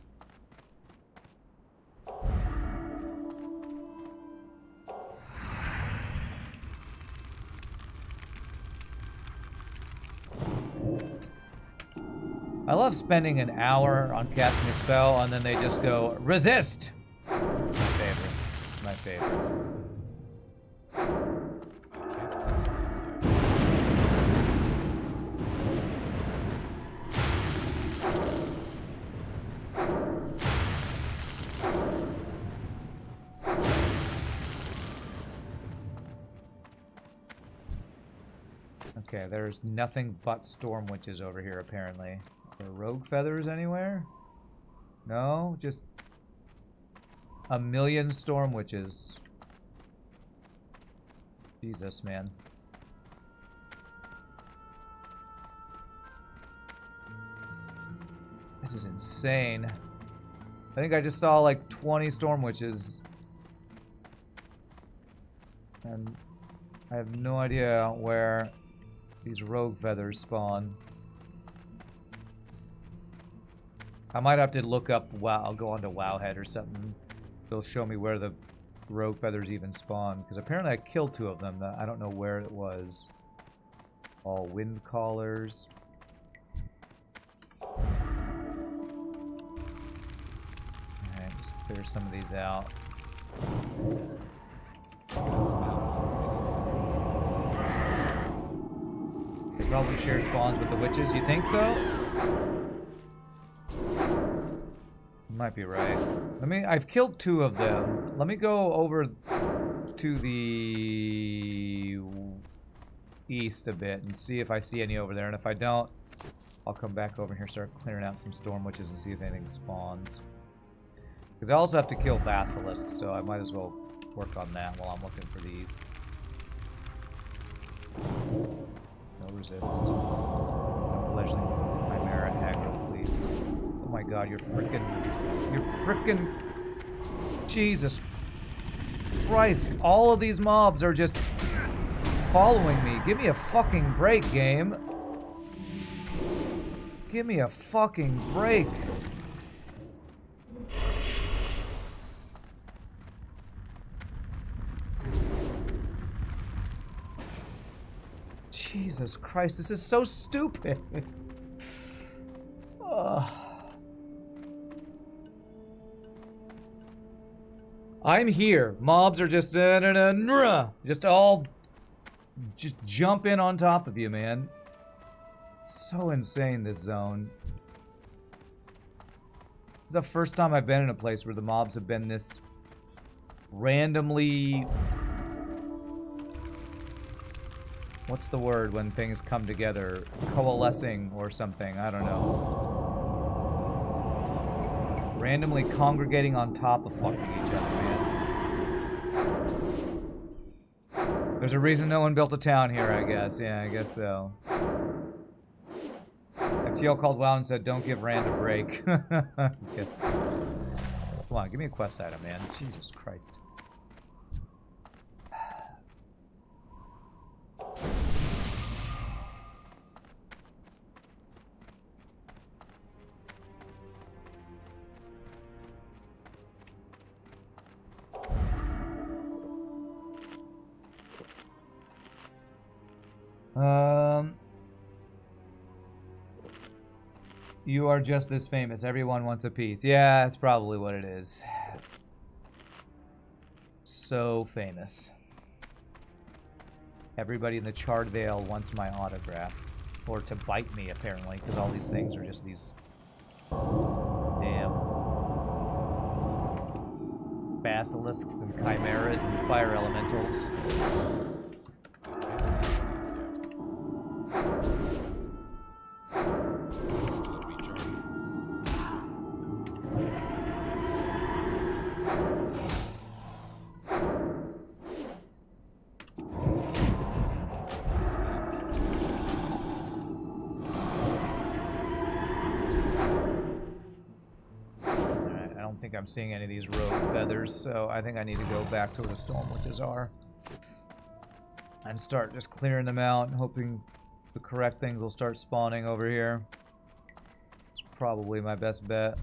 Speaker 1: I love spending an hour on casting a spell and then they just go, resist! My favorite. My favorite. Okay, there's nothing but storm witches over here apparently. Are there rogue feathers anywhere? No, just a million storm witches. Jesus, man. This is insane. I think I just saw like 20 storm witches. And I have no idea where these rogue feathers spawn. I might have to look up WoW. I'll go onto Wowhead or something. They'll show me where the rogue feathers even spawn. Because apparently I killed 2 of them. I don't know where it was. All wind callers. Alright, just clear some of these out. They probably share spawns with the witches. You think so? Might be right. I've killed 2 of them. Let me go over to the east a bit and see if I see any over there. And if I don't, I'll come back over here, start clearing out some storm witches and see if anything spawns. Because I also have to kill basilisks, so I might as well work on that while I'm looking for these. No resist. No fledgling chimera aggro, please. Oh my god, you're frickin'... Jesus Christ, all of these mobs are just following me. Give me a fucking break, game. Give me a fucking break. Jesus Christ, this is so stupid. I'm here. Mobs are just all just jump in on top of you, man. So insane, this zone. This is the first time I've been in a place where the mobs have been this randomly... What's the word when things come together? Coalescing or something, I don't know. Randomly congregating on top of fucking each other, man. There's a reason no one built a town here, I guess. Yeah, I guess so. FTL called WoW and said, "Don't give Rand a break." Come on, give me a quest item, man. Jesus Christ. You are just this famous. Everyone wants a piece. Yeah, that's probably what it is. So famous. Everybody in the Charred Vale wants my autograph. Or to bite me, apparently, because all these things are just these... damn... basilisks and chimeras and fire elementals. I'm seeing any of these rogue feathers, so I think I need to go back to where the storm witches are and start just clearing them out and hoping the correct things will start spawning over here. It's probably my best bet.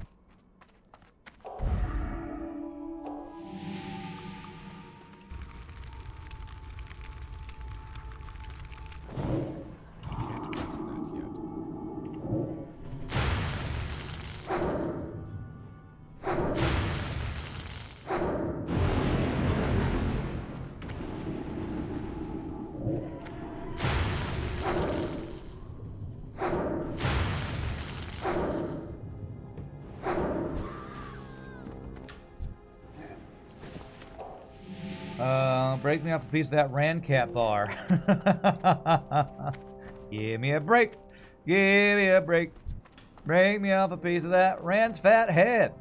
Speaker 1: Break me off a piece of that Randcat bar. Give me a break. Give me a break. Break me off a piece of that Rand's fat head.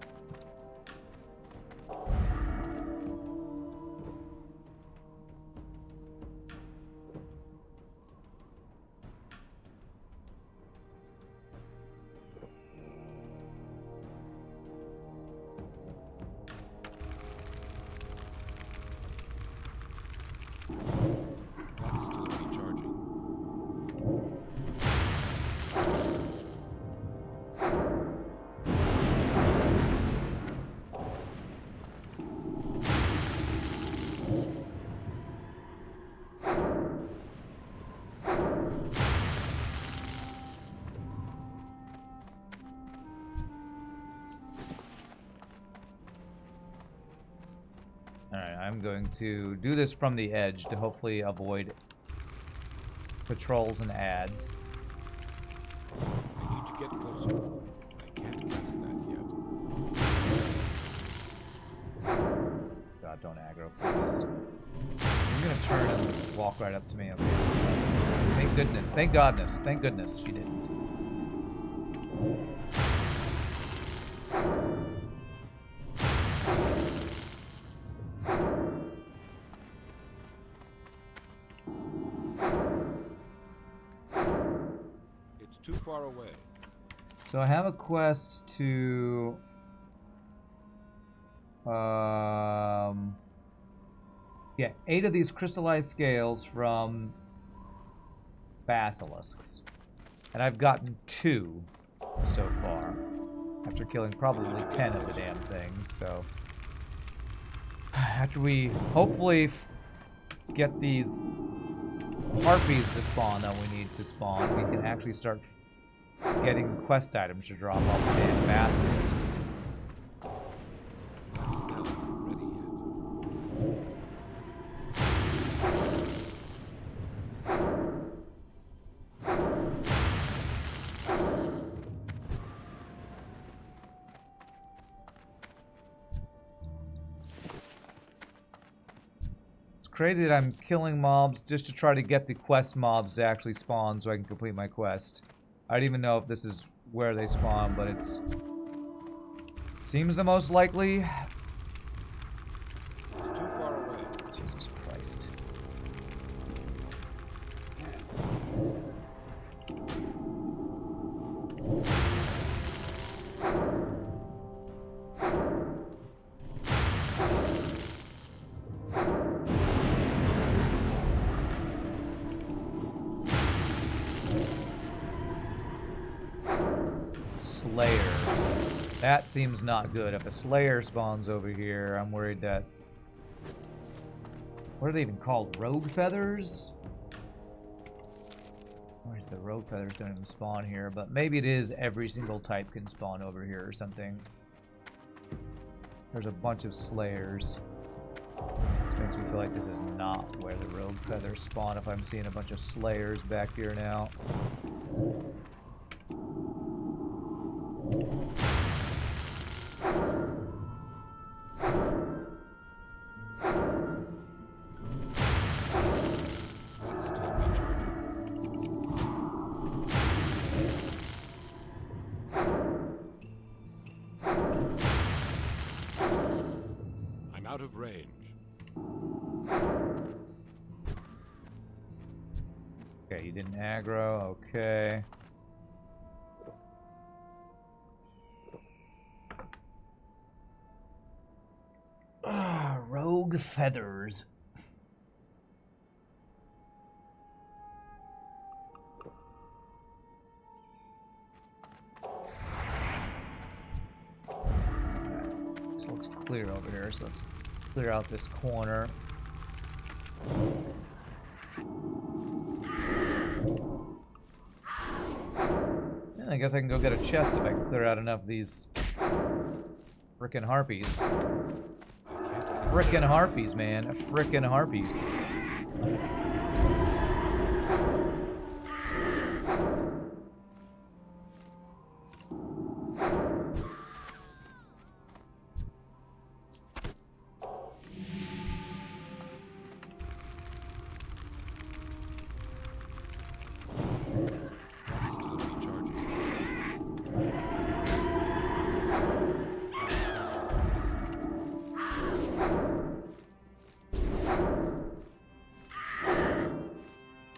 Speaker 1: I'm going to do this from the edge to hopefully avoid patrols and ads.
Speaker 2: I need to get closer. I can't cast that yet.
Speaker 1: God, don't aggro, please. You're gonna turn and walk right up to me. Okay. Thank goodness. Thank godness. Thank goodness she didn't.
Speaker 2: Too far away.
Speaker 1: So I have a quest to get 8 of these crystallized scales from basilisks. And I've gotten 2 so far. After killing probably 10 of the damn things, so after we hopefully get these harpies to spawn that we need to spawn, we can actually start getting quest items to drop off the damn basilisks.
Speaker 2: That spell isn't ready
Speaker 1: It's crazy that I'm killing mobs just to try to get the quest mobs to actually spawn so I can complete my quest. I don't even know if this is where they spawn, but it's... seems the most likely.
Speaker 2: It's too far away.
Speaker 1: Jesus Christ. Slayer. That seems not good. If a Slayer spawns over here, I'm worried that... What are they even called? Rogue feathers? Or the rogue feathers don't even spawn here, but maybe it is every single type can spawn over here or something. There's a bunch of Slayers. This makes me feel like this is not where the rogue feathers spawn if I'm seeing a bunch of Slayers back here now.
Speaker 2: Out of range.
Speaker 1: Okay, you didn't aggro. Okay. Rogue feathers. This looks clear over here, so let's clear out this corner. Yeah, I guess I can go get a chest if I can clear out enough of these frickin' harpies. Frickin' harpies, man. Frickin' harpies.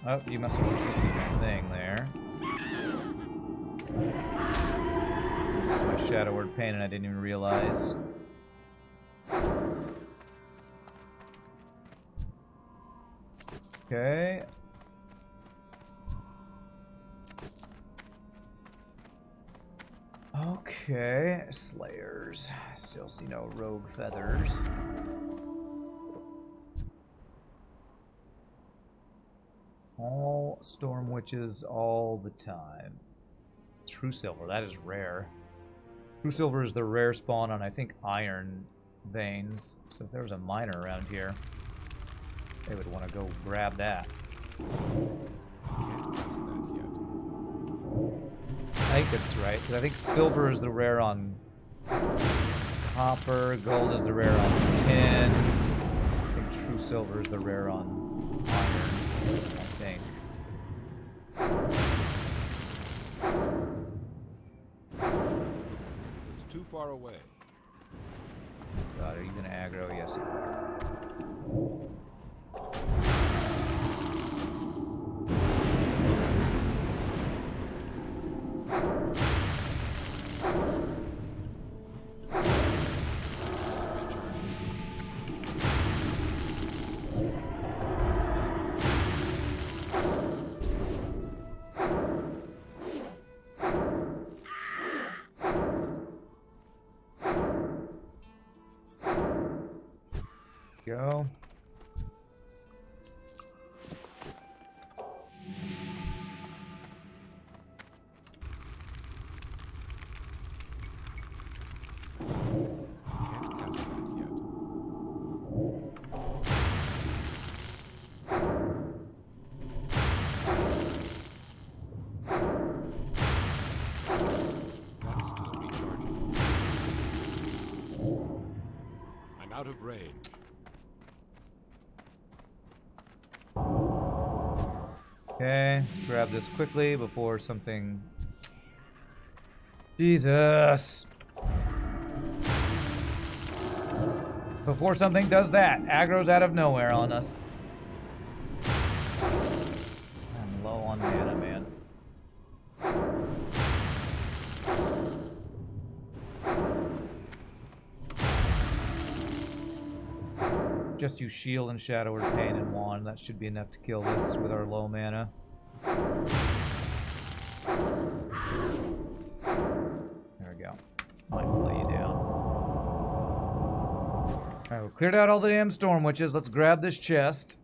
Speaker 1: Oh, you must have resisted that thing there. This is my Shadow Word Pain and I didn't even realize. Okay. Okay, Slayers. Still see no rogue feathers. All storm witches all the time. True silver, that is rare. True silver is the rare spawn on, I think, iron veins. So if there was a miner around here, they would want to go grab that.
Speaker 2: Can't guess that yet.
Speaker 1: I think that's right, because I think silver is the rare on copper, gold is the rare on tin. I think true silver is the rare on iron, I think.
Speaker 2: It's too far away.
Speaker 1: God, are you gonna aggro? Yes, you are. Go.
Speaker 2: Can't guess that yet. That's still recharging. I'm out of range.
Speaker 1: Okay, let's grab this quickly before something... Jesus! Before something does that, aggro's out of nowhere on us. I'm low on mana, man. Just use shield and shadow or pain and wand. That should be enough to kill this with our low mana. Might slow you down. Alright, we cleared out all the damn storm witches. Let's grab this chest.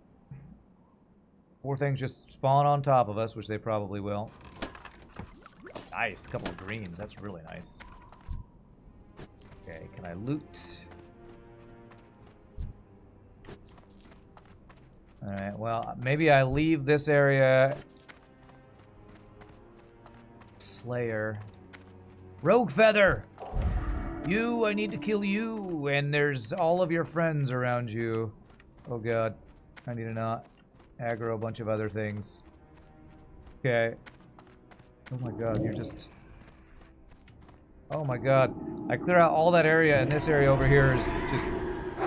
Speaker 1: Poor things just spawn on top of us, which they probably will. Nice, a couple of greens. That's really nice. Okay, can I loot? Alright, well, maybe I leave this area. Slayer. Rogue Feather! You, I need to kill you! And there's all of your friends around you. Oh god. I need to not aggro a bunch of other things. Okay. Oh my god, you're just... Oh my god. I clear out all that area, and this area over here is just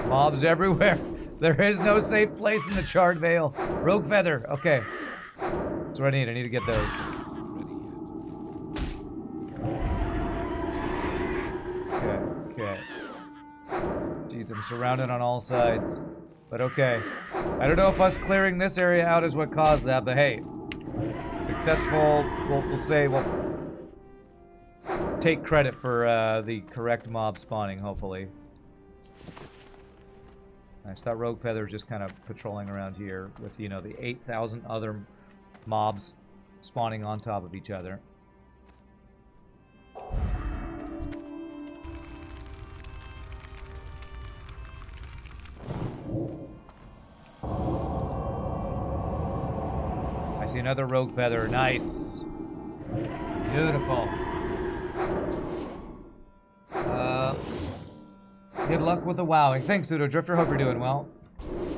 Speaker 1: mobs everywhere. There is no safe place in the Charred Vale. Rogue Feather, okay. That's what I need to get those. Okay, okay. Jeez, I'm surrounded on all sides. But okay. I don't know if us clearing this area out is what caused that, but hey. Successful, we'll say, we'll take credit for the correct mob spawning, hopefully. I just thought Rogue Feather was just kind of patrolling around here with, you know, the 8,000 other mobs spawning on top of each other. I see another Rogue Feather. Nice. Beautiful. Good luck with the wowing. Thanks, Pseudo Drifter. Hope you're doing well.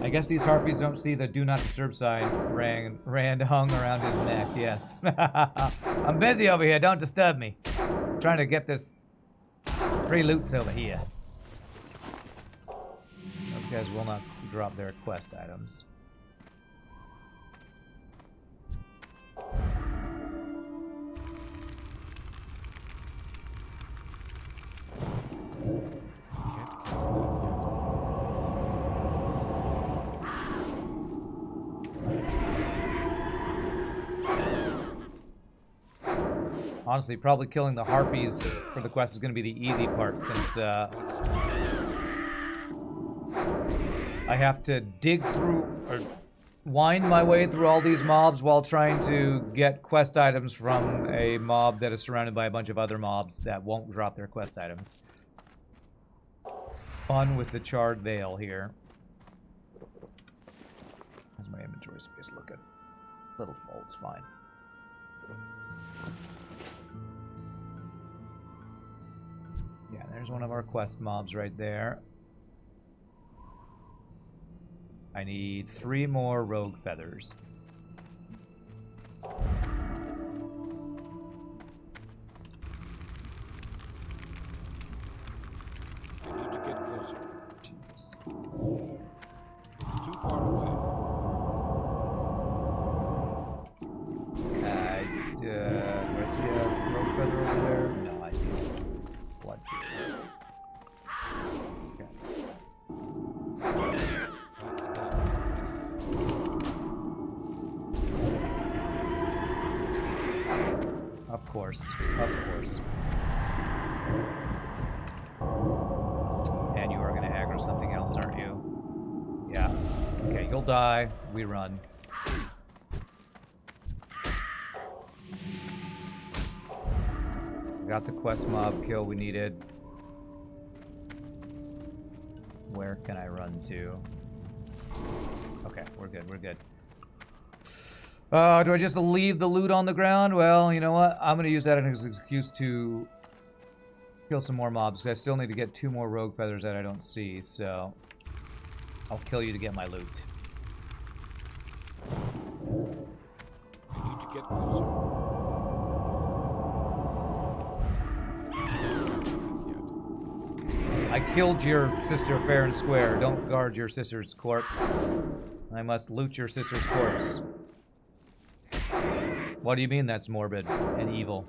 Speaker 1: I guess these harpies don't see the do not disturb sign Rand hung around his neck. Yes. I'm busy over here. Don't disturb me. I'm trying to get this free loots over here. Those guys will not drop their quest items. Honestly, probably killing the harpies for the quest is going to be the easy part, since I have to dig through, or wind my way through all these mobs while trying to get quest items from a mob that is surrounded by a bunch of other mobs that won't drop their quest items. Fun with the Charred Vale here. How's my inventory space looking? Little full, it's fine. Yeah, there's one of our quest mobs right there. I need 3 more Rogue Feathers.
Speaker 2: I need to get closer.
Speaker 1: Jesus.
Speaker 2: It's too far away.
Speaker 1: Do I see a Rogue Feather over there? No, I see blood. Okay.
Speaker 2: That spell isn't ready yet.
Speaker 1: Of course. Of course. And you are going to aggro something else, aren't you? Yeah. Okay, you'll die. We run. Got the quest mob kill we needed. Where can I run to? Okay, we're good, we're good. Do I just leave the loot on the ground? Well, you know what? I'm gonna use that as an excuse to kill some more mobs, because I still need to get 2 more Rogue Feathers that I don't see, so I'll kill you to get my loot.
Speaker 2: I need to get closer.
Speaker 1: I killed your sister fair and square. Don't guard your sister's corpse. I must loot your sister's corpse. What do you mean that's morbid and evil?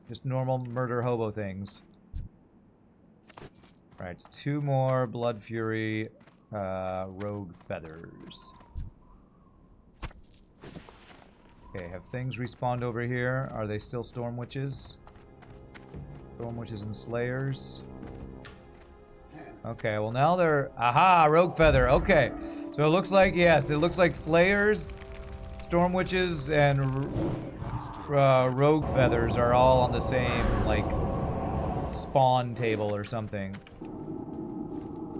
Speaker 1: Just normal murder hobo things. Alright, 2 more Blood Fury Rogue Feathers. Okay, have things respawned over here? Are they still Storm Witches? Storm Witches and Slayers. Okay, well now they're... Aha! Rogue Feather. Okay. So it looks like, yes, it looks like Slayers, Storm Witches, and Rogue Feathers are all on the same, like, spawn table or something.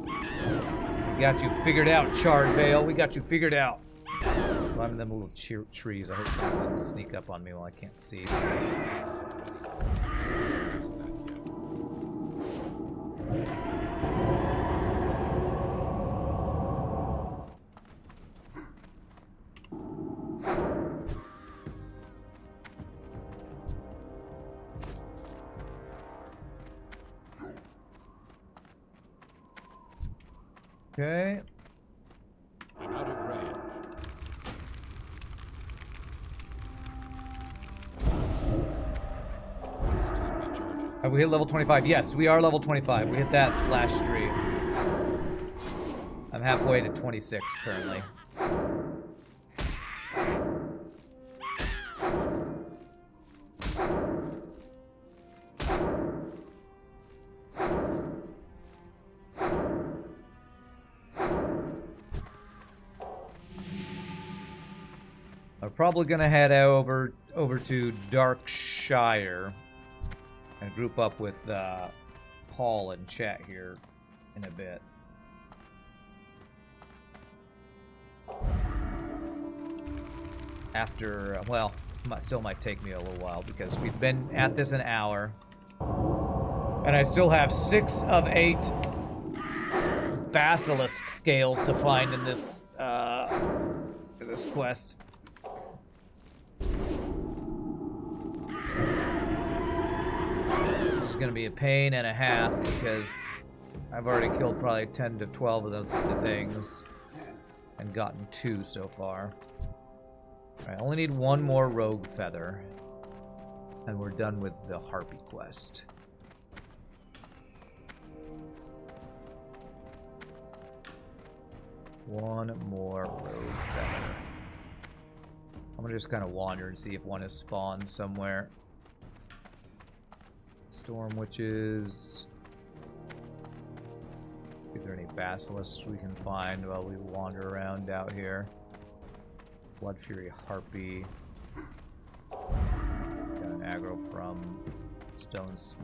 Speaker 1: We got you figured out, Charred Veil. We got you figured out. Climbing them little trees. I hope someone doesn't sneak up on me while I can't see. Okay.
Speaker 2: I'm out of range. Still recharging.
Speaker 1: Have we hit level 25? Yes, we are level 25. We hit that last stream. I'm halfway to 26 currently. I'm probably gonna head over to Darkshire and group up with Paul and chat here in a bit. After, well, it still might take me a little while because we've been at this an hour, and I still have 6 of 8 basilisk scales to find in this quest. This is gonna be a pain and a half because I've already killed probably 10 to 12 of those things and gotten 2 so far. Alright, I only need 1 more rogue feather and we're done with the harpy quest. One more rogue feather. I'm gonna just kind of wander and see if one has spawned somewhere. Storm Witches. If there are any basilisks we can find while we wander around out here. Blood Fury Harpy. Got an aggro from Stone's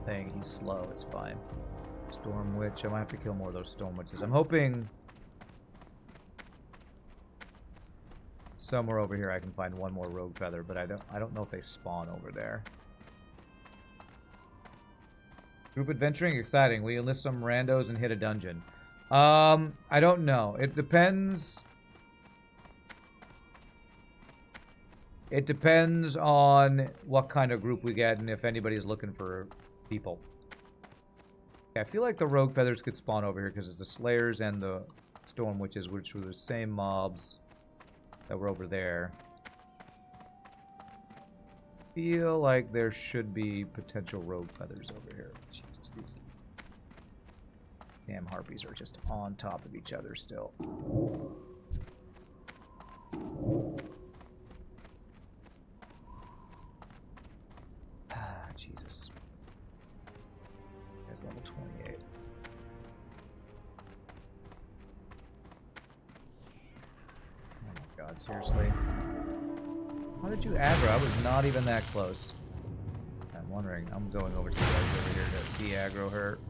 Speaker 1: thing. He's slow, it's fine. Storm Witch. I might have to kill more of those Storm Witches. I'm hoping somewhere over here I can find 1 more rogue feather, but I don't know if they spawn over there. Group adventuring, exciting. We enlist some randos and hit a dungeon. I don't know. It depends. It depends on what kind of group we get and if anybody's looking for people. Yeah, I feel like the rogue feathers could spawn over here because it's the slayers and the storm witches, which were the same mobs that were over there. Feel like there should be potential rogue feathers over here. Jesus, these damn harpies are just on top of each other still. Ah, Jesus. There's level 28. Oh my god, seriously? How did you aggro? I was not even that close. I'm wondering. I'm going over to the edge over here to de-aggro her.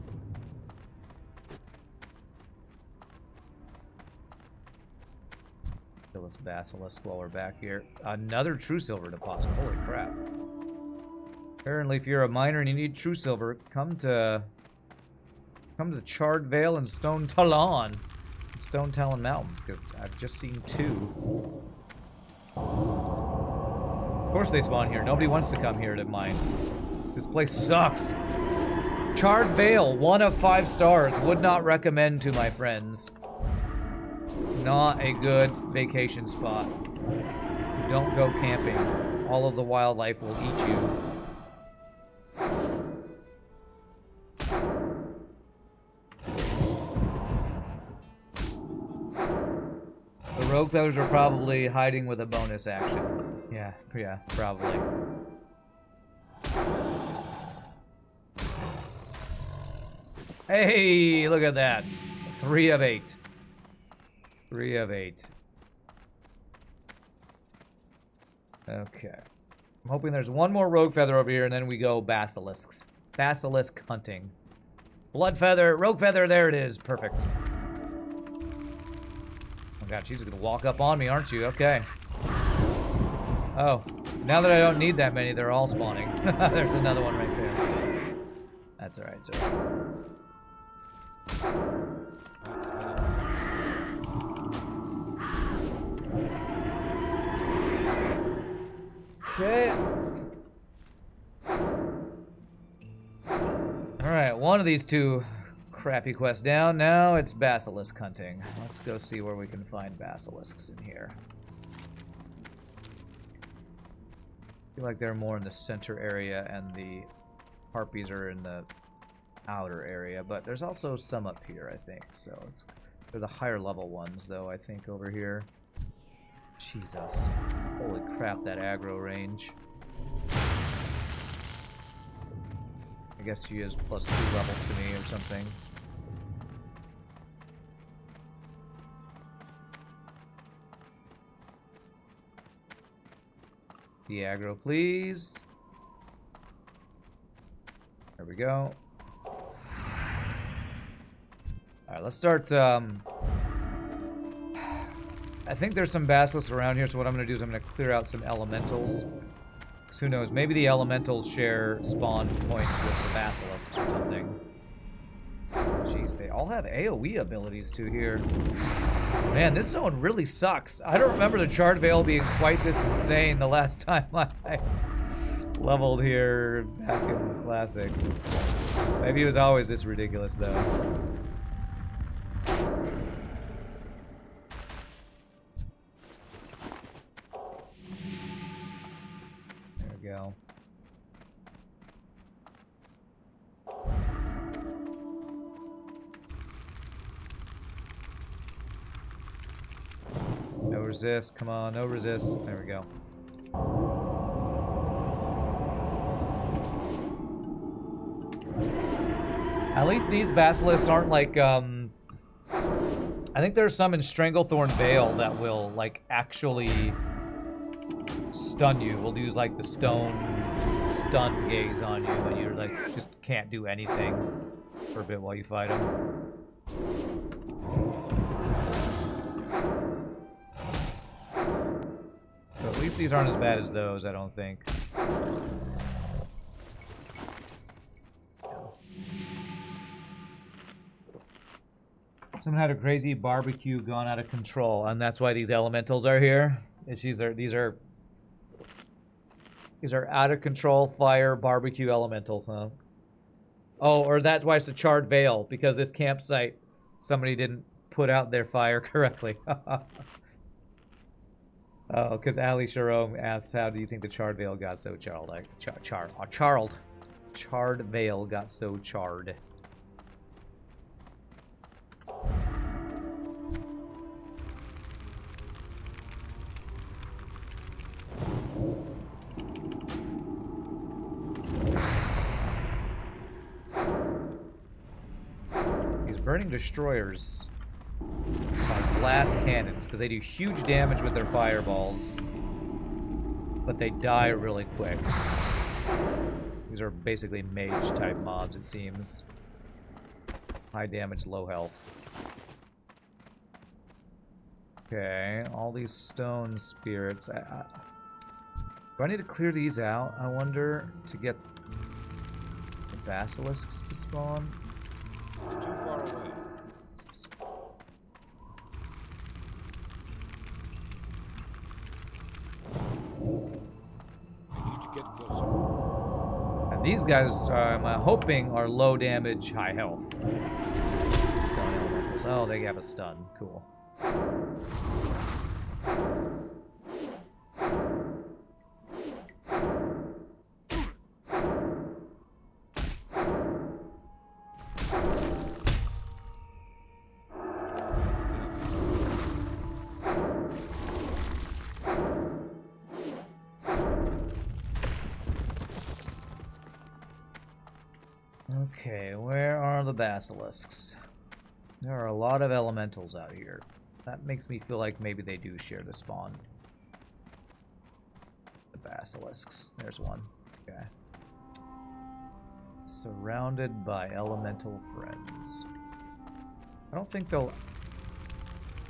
Speaker 1: Kill this basilisk while we're back here. Another true silver deposit. Holy crap. Apparently, if you're a miner and you need true silver, come to Charred Vale and Stone Talon Mountains, because I've just seen 2. Of course they spawn here. Nobody wants to come here to mine. This place sucks. Charred Vale, 1 of 5 stars. Would not recommend to my friends. Not a good vacation spot. Don't go camping. All of the wildlife will eat you. The rogue feathers are probably hiding with a bonus action. Yeah, probably. Hey, look at that. 3 of 8. 3 of 8. Okay. I'm hoping there's one more rogue feather over here, and then we go basilisks. Basilisk hunting. Blood feather, rogue feather, there it is. Perfect. Oh god, she's gonna walk up on me, aren't you? Okay. Oh, now that I don't need that many, they're all spawning. There's another one right there. That's alright, it's alright.
Speaker 2: That's better.
Speaker 1: Okay. Alright, one of these two crappy quests down. Now it's basilisk hunting. Let's go see where we can find basilisks in here. I feel like they're more in the center area and the harpies are in the outer area, but there's also some up here, I think. So they're the higher level ones, though, I think, over here. Jesus. Holy crap, that aggro range. I guess she is +2 level to me or something. The aggro, please. There we go. Alright, let's start, I think there's some basilisks around here, so what I'm going to do is I'm going to clear out some elementals. Who knows, maybe the elementals share spawn points with the basilisks or something. Jeez, they all have AoE abilities too here. Man, this zone really sucks. I don't remember the Charred Veil being quite this insane the last time I leveled here back in Classic. Maybe it was always this ridiculous, though. There we go. No resist, come on, no resist. There we go. At least these basilisks aren't like, I think there's some in Stranglethorn Vale that will, like, actually stun you. We'll use, like, the stone stun gaze on you, and you're, like, just can't do anything for a bit while you fight them. So at least these aren't as bad as those, I don't think. Someone had a crazy barbecue gone out of control, and that's why these elementals are here. These are out of control fire barbecue elementals, huh? Oh, or that's why it's a Charred Veil, because this campsite, somebody didn't put out their fire correctly. Oh, because Ali Sharom asked, how do you think the Charred Veil got so charred? Like, Charred Veil got so charred. These burning destroyers are glass cannons because they do huge damage with their fireballs, but they die really quick. These are basically mage type mobs, it seems. High damage, low health. Okay, all these stone spirits. Do I need to clear these out, I wonder, to get the basilisks to spawn?
Speaker 2: It's too far away. I need to get closer.
Speaker 1: And these guys, I'm hoping, are low damage, high health. Stun elementals. Oh, they have a stun. Cool. Okay, where are the basilisks? There are a lot of elementals out here. That makes me feel like maybe they do share the spawn. The basilisks. There's one. Okay. Surrounded by elemental friends. I don't think they'll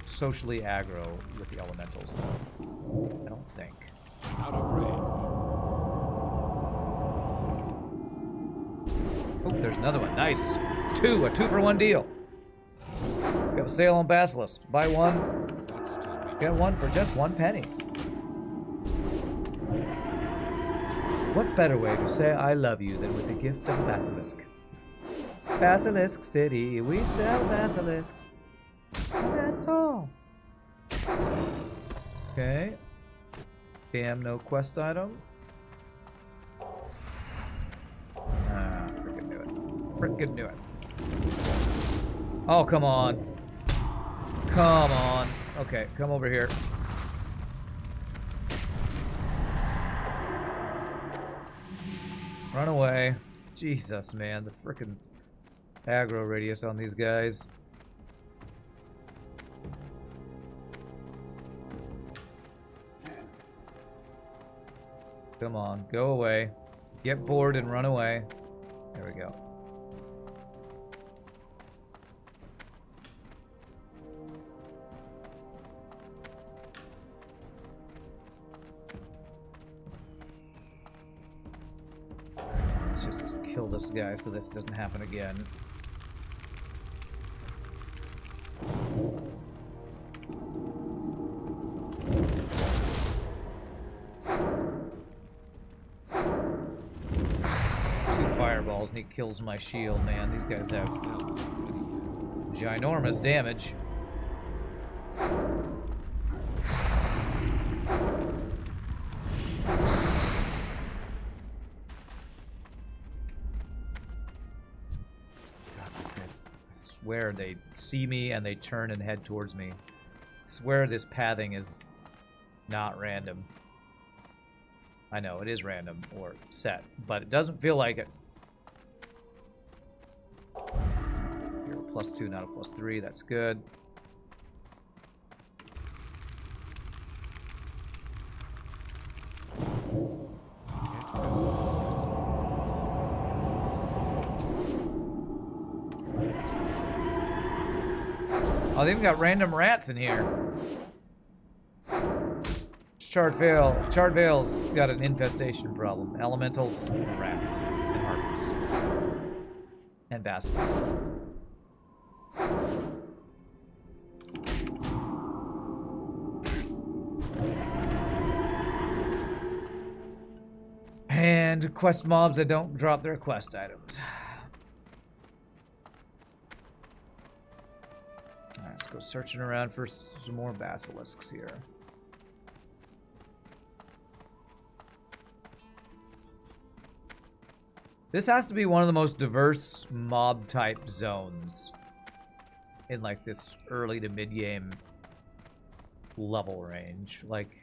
Speaker 1: socially aggro with the elementals, though. I don't think.
Speaker 2: Out of range.
Speaker 1: Oh, there's another one. Nice. A 2-for-1 deal. We have a sale on basilisks. Buy one,
Speaker 2: That's still reaching.
Speaker 1: get one for just 1 penny. What better way to say I love you than with the gift of a basilisk? Basilisk City, we sell basilisks. And that's all. Okay. Damn, no quest item. Ah, freaking knew it. Freaking knew it. Oh, come on. Come on. Okay, come over here. Run away. Jesus, man. The frickin' aggro radius on these guys. Come on, go away. Get bored and run away. There we go. Let's just kill this guy so this doesn't happen again. And he kills my shield, man. These guys have ginormous damage. God, these guys, I swear they see me and they turn and head towards me. I swear this pathing is not random. I know, it is random or set, but it doesn't feel like it. +2, not a +3. That's good. Oh, they even got random rats in here. Charred Vale's got an infestation problem. Elementals, and rats, and harpies, and basilisks. And quest mobs that don't drop their quest items. Alright, let's go searching around for some more basilisks here. This has to be one of the most diverse mob type zones in like this early to mid game level range. Like,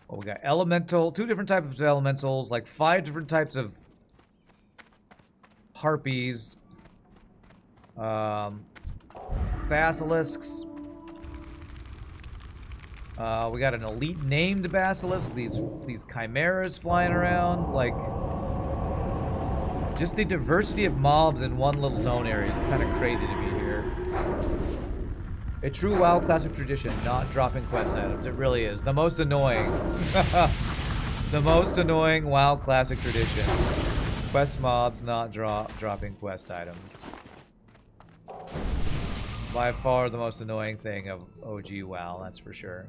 Speaker 1: well, we got elemental, 2 different types of elementals, like 5 different types of harpies, basilisks. We got an elite named basilisk. These chimeras flying around. Like, just the diversity of mobs in one little zone area is kind of crazy to me here. A true WoW classic tradition, not dropping quest items. It really is. The most annoying. The most annoying WoW classic tradition. Quest mobs not dropping quest items. By far the most annoying thing of OG WoW, that's for sure.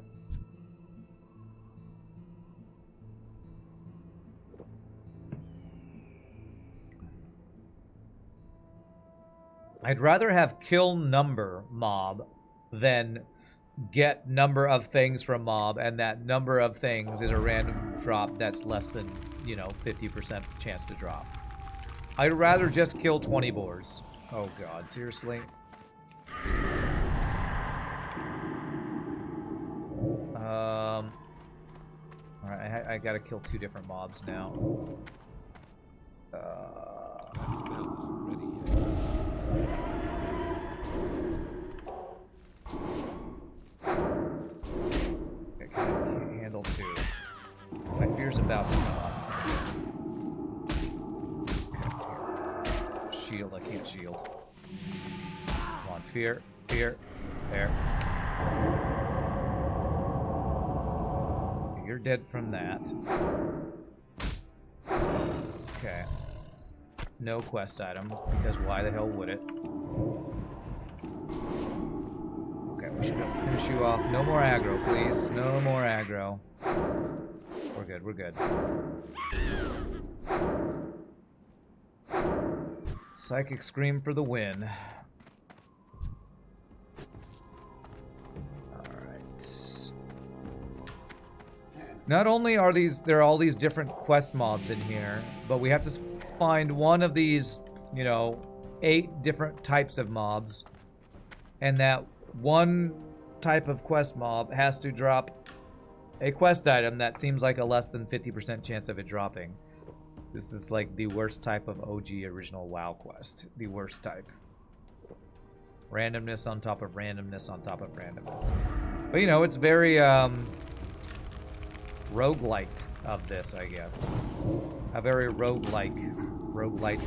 Speaker 1: I'd rather have kill number mob than get number of things from mob, and that number of things is a random drop that's less than, you know, 50% chance to drop. I'd rather just kill 20 boars. Oh god, seriously? Alright, I gotta kill 2 different mobs now.
Speaker 2: That spell isn't ready yet.
Speaker 1: I can't handle 2. My fear's about to come up. Okay, shield, I can't shield. Come on, fear, fear, there. You're dead from that. Okay. No quest item, because why the hell would it? Okay, we should be able to finish you off. No more aggro, please. No more aggro. We're good, we're good. Psychic Scream for the win. Alright. Not only are there are all these different quest mobs in here, but we have to find one of these, you know, 8 different types of mobs. And that one type of quest mob has to drop a quest item that seems like a less than 50% chance of it dropping. This is like the worst type of OG original WoW quest. The worst type. Randomness on top of randomness on top of randomness. But you know, it's very roguelite of this, I guess. A very roguelike. Roguelite.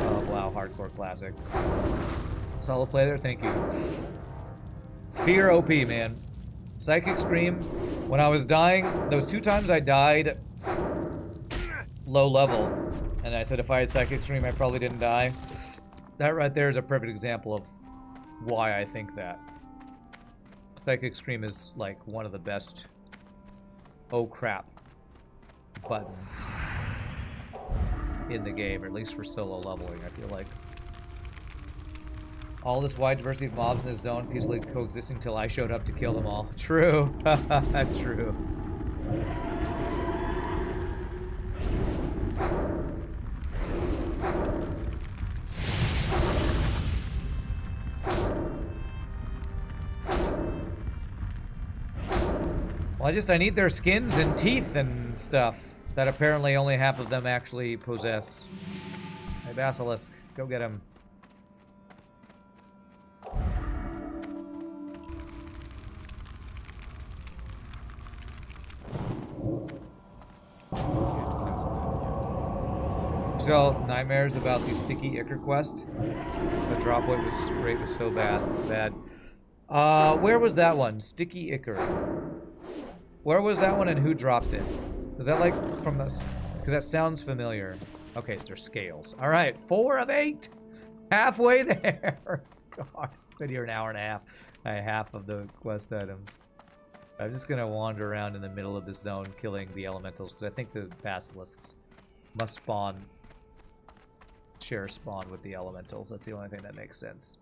Speaker 1: Oh, wow, hardcore classic. Solid play there, thank you. Fear OP, man. Psychic Scream. When I was dying, those 2 times I died low level, and I said if I had Psychic Scream, I probably didn't die. That right there is a perfect example of why I think that. Psychic Scream is like one of the best oh crap buttons in the game, or at least for solo leveling, I feel like. All this wide diversity of mobs in this zone peacefully coexisting till I showed up to kill them all. True. True. Well, I need their skins and teeth and stuff that apparently only half of them actually possess. Hey, Basilisk, go get him. So, nightmares about the sticky Ichor quest. The drop rate was so bad. Where was that one? Sticky Ichor. Where was that one and who dropped it? Was that like from this? Because that sounds familiar. Okay, so they're scales. All right, 4 of 8. Halfway there. God, been here an hour and a half. Half of the quest items. I'm just gonna wander around in the middle of this zone killing the elementals because I think the basilisks must share spawn with the elementals. That's the only thing that makes sense.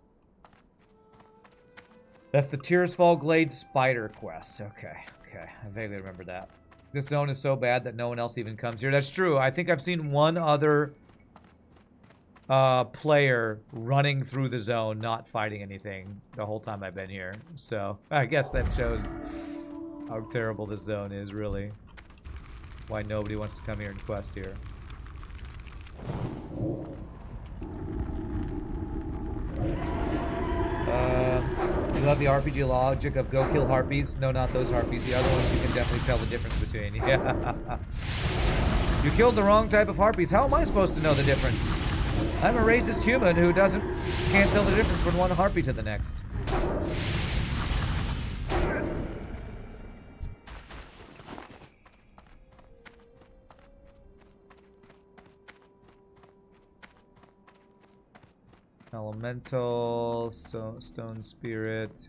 Speaker 1: That's the Tearsfall Glade Spider quest. Okay, I vaguely remember that. This zone is so bad that no one else even comes here. That's true. I think I've seen one other player running through the zone, not fighting anything the whole time I've been here. So I guess that shows how terrible this zone is, really. Why nobody wants to come here and quest here. You love the RPG logic of go kill harpies. No, not those harpies. The other ones you can definitely tell the difference between. Yeah. You killed the wrong type of harpies. How am I supposed to know the difference? I'm a racist human who can't tell the difference from one harpy to the next. Elemental, stone spirit.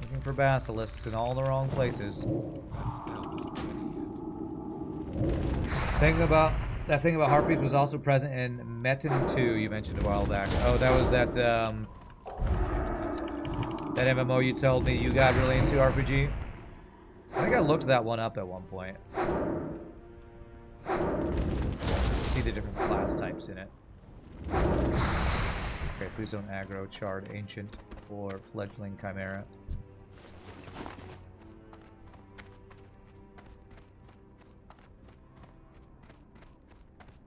Speaker 1: Looking for basilisks in all the wrong places. That thing about harpies was also present in Metin 2 you mentioned a while back. Oh, that was that MMO you told me you got really into RPG. I think I looked that one up at one point. To see the different class types in it. Okay, please don't aggro Charred Ancient or Fledgling Chimera.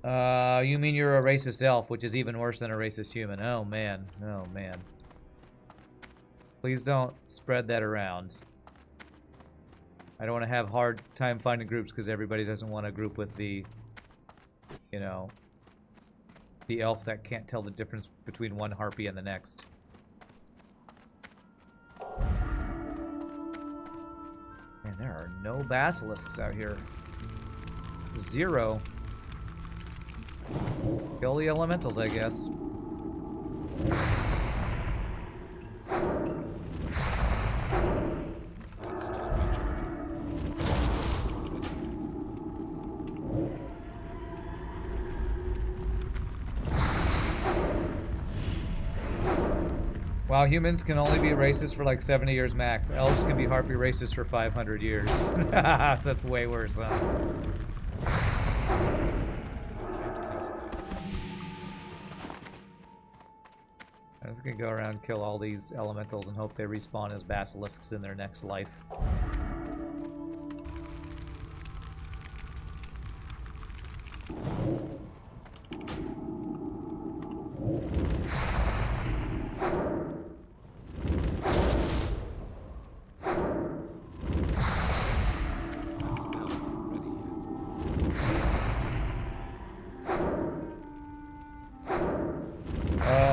Speaker 1: You mean you're a racist elf, which is even worse than a racist human. Oh, man. Oh, man. Please don't spread that around. I don't want to have hard time finding groups because everybody doesn't want to group with the, you know, the elf that can't tell the difference between one harpy and the next. Man, there are no basilisks out here. 0. Kill the elementals, I guess.
Speaker 2: That's still recharging.
Speaker 1: Wow, humans can only be racist for like 70 years max. Elves can be harpy racist for 500 years. So that's way worse, huh? I'm just gonna go around and kill all these elementals and hope they respawn as basilisks in their next life.
Speaker 2: That spell isn't ready yet.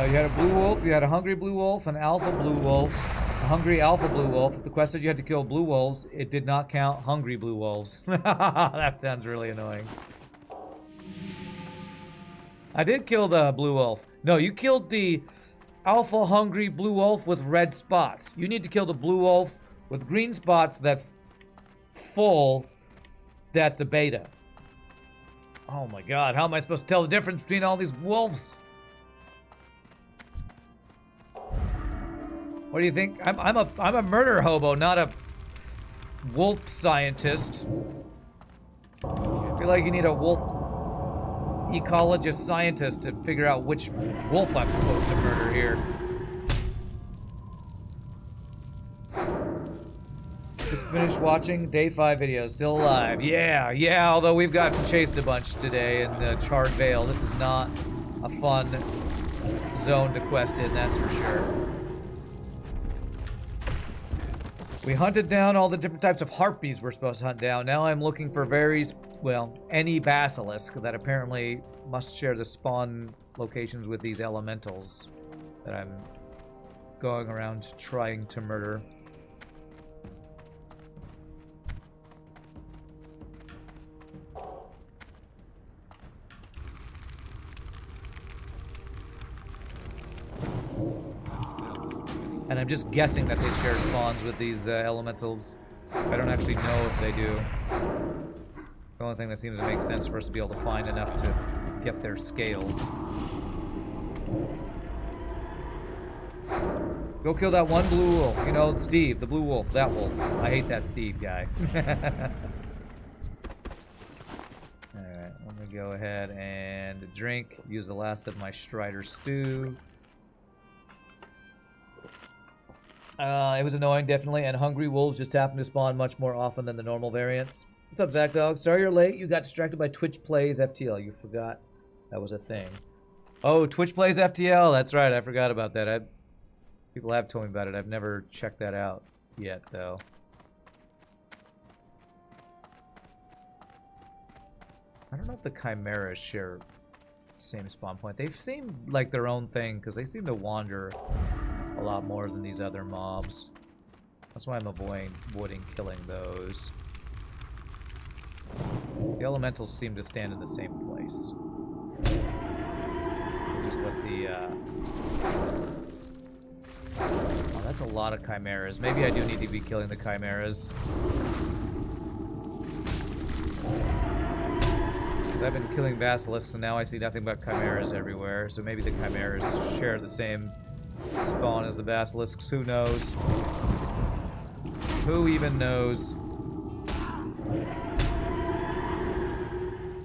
Speaker 1: You had a blue wolf, you had a hungry blue wolf, an alpha blue wolf, a hungry alpha blue wolf. If the quest said you had to kill blue wolves, it did not count hungry blue wolves. That sounds really annoying. I did kill the blue wolf. No, you killed the alpha hungry blue wolf with red spots. You need to kill the blue wolf with green spots that's full. That's a beta. Oh my god, how am I supposed to tell the difference between all these wolves? What do you think? I'm a murder hobo, not a wolf scientist. I feel like you need a wolf ecologist scientist to figure out which wolf I'm supposed to murder here. Just finished watching day 5 videos, still alive. Yeah, although we've gotten chased a bunch today in the Charred Vale. This is not a fun zone to quest in, that's for sure. We hunted down all the different types of harpies we're supposed to hunt down. Now I'm looking for any basilisk that apparently must share the spawn locations with these elementals that I'm going around trying to murder. And I'm just guessing that they share spawns with these elementals. I don't actually know if they do. The only thing that seems to make sense for us to be able to find enough to get their scales. Go kill that one blue wolf. You know, Steve, the blue wolf, that wolf. I hate that Steve guy. Alright, let me go ahead and drink. Use the last of my Strider stew. It was annoying, definitely, and hungry wolves just happen to spawn much more often than the normal variants. What's up, Zach Dog? Sorry you're late. You got distracted by Twitch Plays FTL. You forgot that was a thing. Oh, Twitch Plays FTL. That's right. I forgot about that. People have told me about it. I've never checked that out yet, though. I don't know if the Chimeras share the same spawn point. They seem like their own thing, because they seem to wander a lot more than these other mobs. That's why I'm avoiding killing those. The elementals seem to stand in the same place. Which is what the, Oh, that's a lot of chimeras. Maybe I do need to be killing the chimeras. Because I've been killing basilisks and now I see nothing but chimeras everywhere. So maybe the chimeras share the same spawn as the basilisks. Who knows? Who even knows?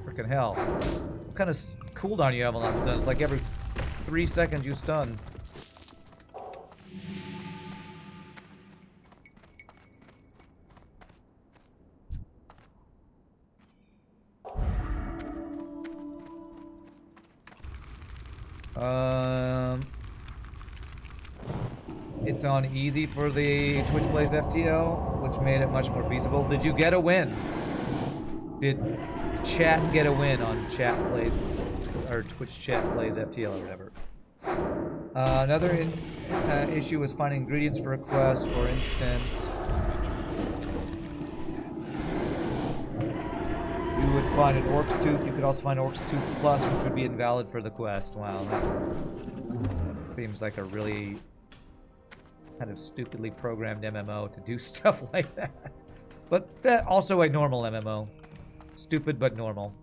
Speaker 1: Frickin' hell. What kind of cooldown you have on that stun? It's like every 3 seconds you stun. It's on easy for the Twitch Plays FTL, which made it much more feasible. Did you get a win? Did chat get a win on chat plays or Twitch chat plays FTL or whatever? Another issue was finding ingredients for a quest, for instance. You would find an Orc's Tooth. You could also find Orc's Tooth Plus, which would be invalid for the quest. Wow, that seems like a really kind of stupidly programmed MMO to do stuff like that. But also a normal MMO. Stupid but normal.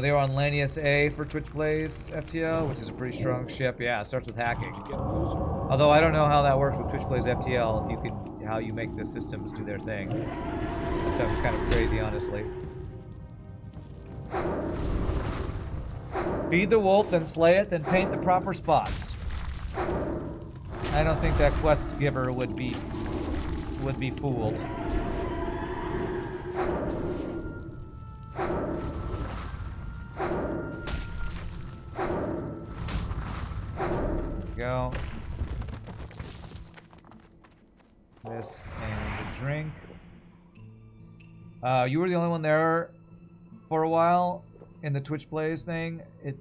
Speaker 1: They were on Lanius A for Twitch Plays FTL, which is a pretty strong ship. Yeah, it starts with hacking. Although I don't know how that works with Twitch Plays FTL, if you can, how you make the systems do their thing. That sounds kind of crazy, honestly. Feed the wolf, then slay it, then paint the proper spots. I don't think that quest giver would be fooled. Go. This and the drink. You were the only one there for a while in the Twitch Plays thing. It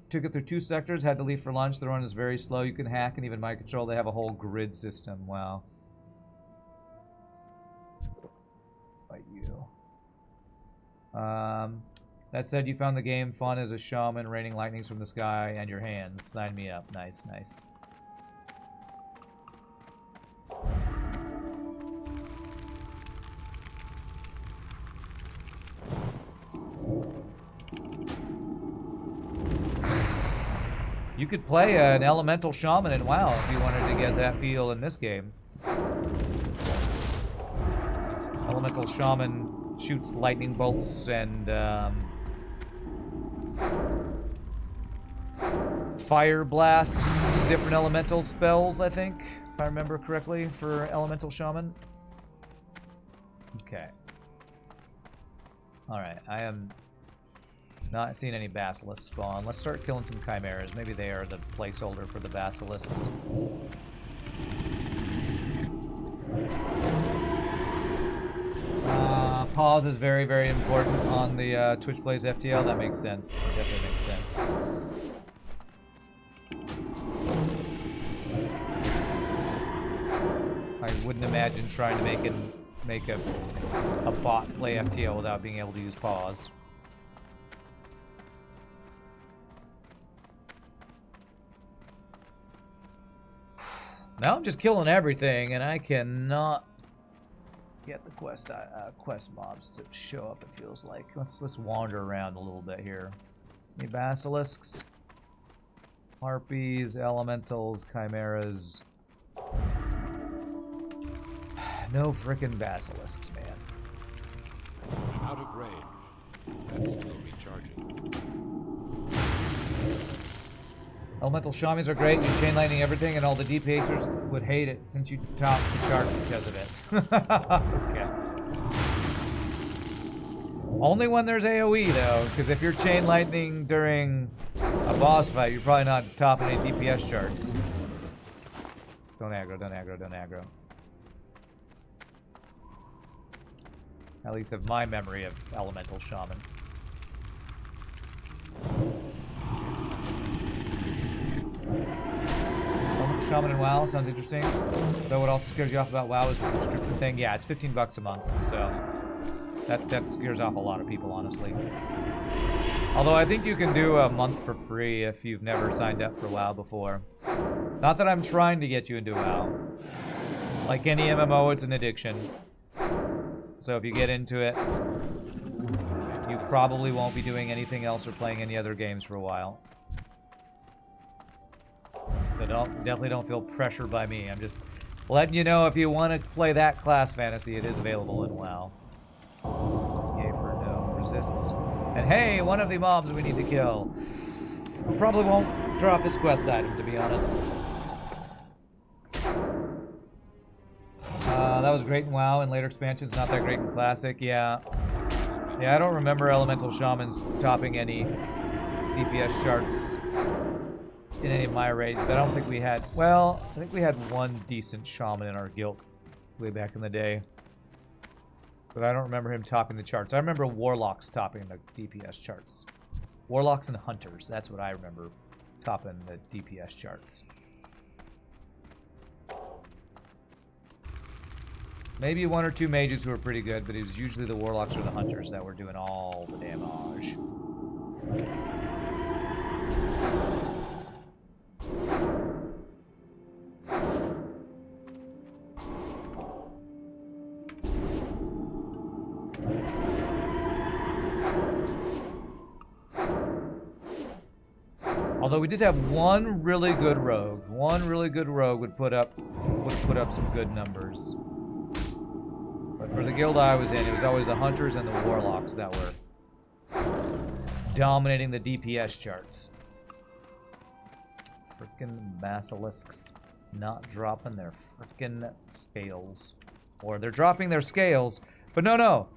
Speaker 1: took it through 2 sectors, had to leave for lunch. The run is very slow. You can hack and even mind control. They have a whole grid system. Wow. Like you. That said, you found the game fun as a shaman, raining lightnings from the sky and your hands. Sign me up. Nice, nice. You could play an elemental shaman in WoW if you wanted to get that feel in this game. Elemental shaman shoots lightning bolts and fire blasts, different elemental spells, I think, if I remember correctly, for elemental shaman. Okay. Alright, I am not seeing any basilisks spawn. Let's start killing some chimeras. Maybe they are the placeholder for the basilisks. Pause is very, very important on the Twitch Plays FTL. That makes sense. Definitely makes sense. I wouldn't imagine trying to make a bot play FTL without being able to use pause. Now I'm just killing everything, and I cannot get the quest mobs to show up. It feels like let's wander around a little bit here. Any basilisks, harpies, elementals, chimeras. No frickin' basilisks, man.
Speaker 2: I'm out of range. That's still recharging.
Speaker 1: Elemental shamans are great. You chain lightning everything, and all the DPSers would hate it since you top the chart because of it. Okay. Only when there's AoE though, because if you're chain lightning during a boss fight, you're probably not topping any DPS charts. Don't aggro, don't aggro, don't aggro. At least of my memory of elemental shaman. Elemental shaman in WoW sounds interesting. Though what also scares you off about WoW is the subscription thing. Yeah, it's 15 bucks a month, so that scares off a lot of people, honestly. Although I think you can do a month for free if you've never signed up for WoW before. Not that I'm trying to get you into WoW. Like any MMO, it's an addiction. So if you get into it, you probably won't be doing anything else or playing any other games for a while. So definitely don't feel pressured by me. I'm just letting you know if you want to play that class fantasy, it is available in WoW. Yay for no resists. And hey, one of the mobs we need to kill. Probably won't drop his quest item, to be honest. That was great in WoW, and later expansions, not that great in Classic, yeah. Yeah, I don't remember Elemental Shamans topping any DPS charts in any of my raids, but I don't think we had... Well, I think we had one decent Shaman in our guild way back in the day. But I don't remember him topping the charts. I remember Warlocks topping the DPS charts. Warlocks and Hunters, that's what I remember topping the DPS charts. Maybe one or two mages who were pretty good, but it was usually the Warlocks or the Hunters that were doing all the damage. Although we did have one really good rogue. One really good rogue would put up some good numbers. But for the guild I was in, it was always the Hunters and the Warlocks that were dominating the DPS charts. Frickin' basilisks not dropping their frickin' scales. Or they're dropping their scales, but no.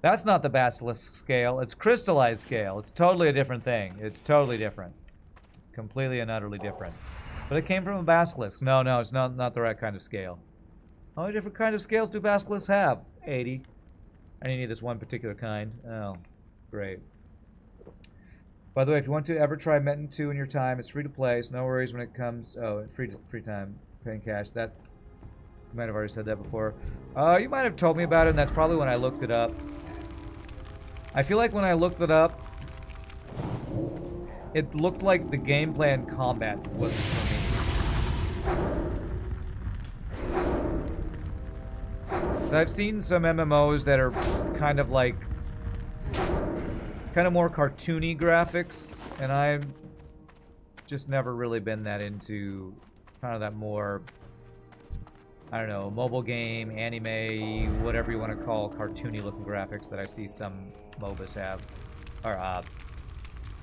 Speaker 1: That's not the basilisk scale, it's crystallized scale. It's totally a different thing. It's totally different. Completely and utterly different. But it came from a basilisk. No, it's not the right kind of scale. How many different kind of scales do basilisks have? 80. I need this one particular kind. Oh, great. By the way, if you want to ever try Metin 2 in your time, it's free to play, so no worries when it comes... Oh, free time, paying cash. That... You might have already said that before. You might have told me about it, and that's probably when I looked it up. I feel like when I looked it up, it looked like the gameplay and combat wasn't for me. So I've seen some MMOs that are kind of like... kind of more cartoony graphics, and I've just never really been that into kind of that more... I don't know, mobile game, anime, whatever you want to call cartoony looking graphics that I see some MOBAs have. Or,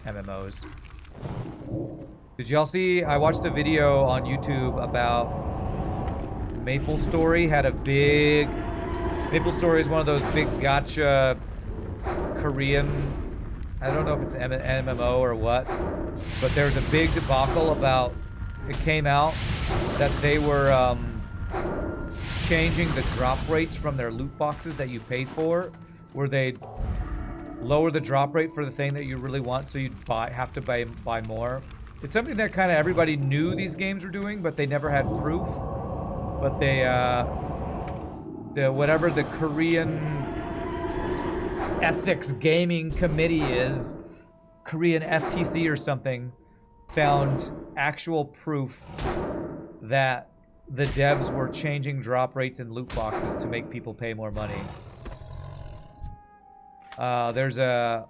Speaker 1: MMOs. Did y'all see? I watched a video on YouTube about MapleStory had a big... MapleStory is one of those big gacha Korean... I don't know if it's MMO or what, but there's a big debacle about... It came out that they were changing the drop rates from their loot boxes that you paid for, where they'd lower the drop rate for the thing that you really want, so you'd have to buy more. It's something that kind of everybody knew these games were doing, but they never had proof. But they, whatever the Korean ethics gaming committee is, Korean FTC or something, found actual proof that the devs were changing drop rates in loot boxes to make people pay more money. There's a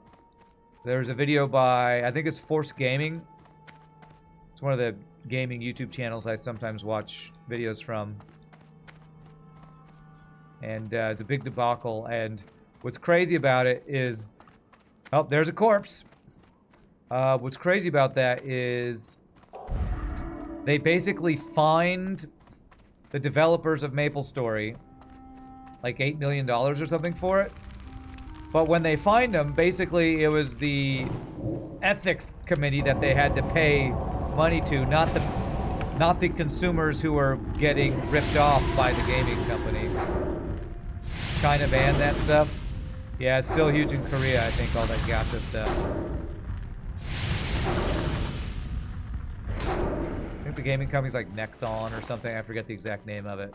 Speaker 1: video by, I think it's Force Gaming. It's one of the gaming YouTube channels I sometimes watch videos from. And it's a big debacle, and what's crazy about it is... Oh, there's a corpse! What's crazy about that is... They basically fined the developers of MapleStory like $8 million or something for it. But when they fined them, basically it was the ethics committee that they had to pay money to, not the consumers who were getting ripped off by the gaming company. China banned that stuff. Yeah, it's still huge in Korea, I think, all that gacha stuff. I think the gaming company's like Nexon or something. I forget the exact name of it.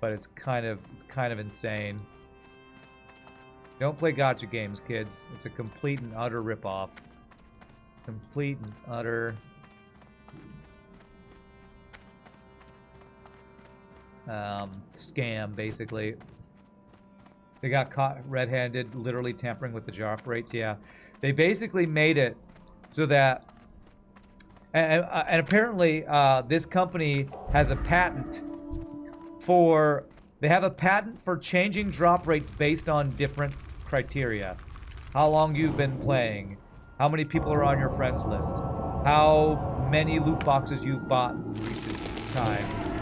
Speaker 1: But it's kind of insane. Don't play gacha games, kids. It's a complete and utter ripoff. Complete and utter... scam, basically. They got caught red-handed, literally tampering with the drop rates. Yeah, they basically made it so that, and apparently this company has a patent for. They have a patent for changing drop rates based on different criteria. How long you've been playing, how many people are on your friends list, how many loot boxes you've bought in recent times.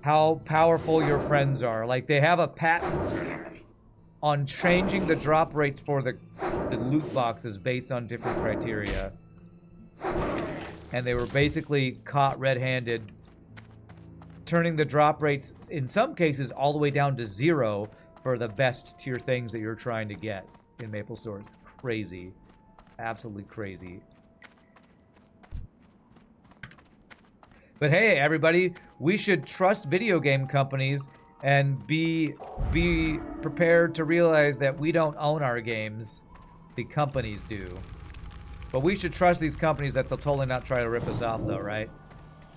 Speaker 1: How powerful your friends are. Like, they have a patent on changing the drop rates for the loot boxes based on different criteria. And they were basically caught red-handed, turning the drop rates, in some cases, all the way down to 0 for the best tier things that you're trying to get in MapleStory. It's crazy. Absolutely crazy. But hey, everybody, we should trust video game companies and be prepared to realize that we don't own our games. The companies do. But we should trust these companies that they'll totally not try to rip us off, though, right?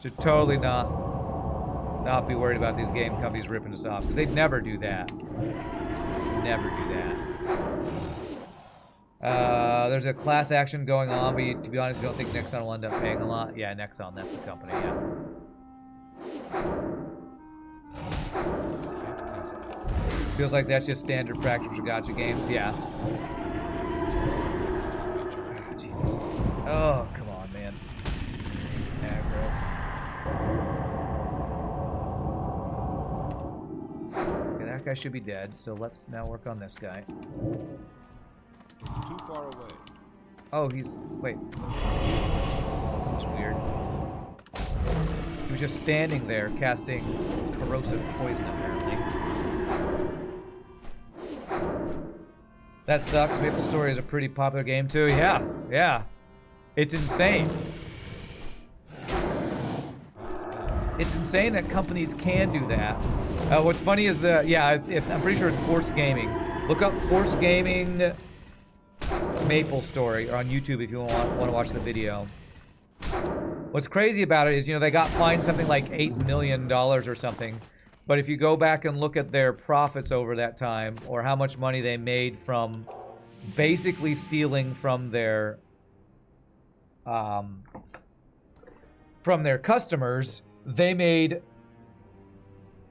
Speaker 1: Should totally not be worried about these game companies ripping us off, because they'd never do that. Never do that. There's a class action going on, but to be honest, you don't think Nexon will end up paying a lot? Yeah, Nexon, that's the company, yeah. Feels like that's just standard practice for gacha games, yeah. Jesus. Oh, come on, man. Aggro. Okay, that guy should be dead, so let's now work on this guy.
Speaker 2: It's too far away.
Speaker 1: Oh, he's... wait. That was weird. He was just standing there casting corrosive poison, apparently. That sucks. MapleStory is a pretty popular game, too. Yeah, yeah. It's insane. It's insane that companies can do that. What's funny is that, yeah, I'm pretty sure it's Force Gaming. Look up Force Gaming MapleStory on YouTube if you want to watch the video. What's crazy about it is, you know, they got fined something like $8 million or something. But if you go back and look at their profits over that time, or how much money they made from basically stealing from their customers, they made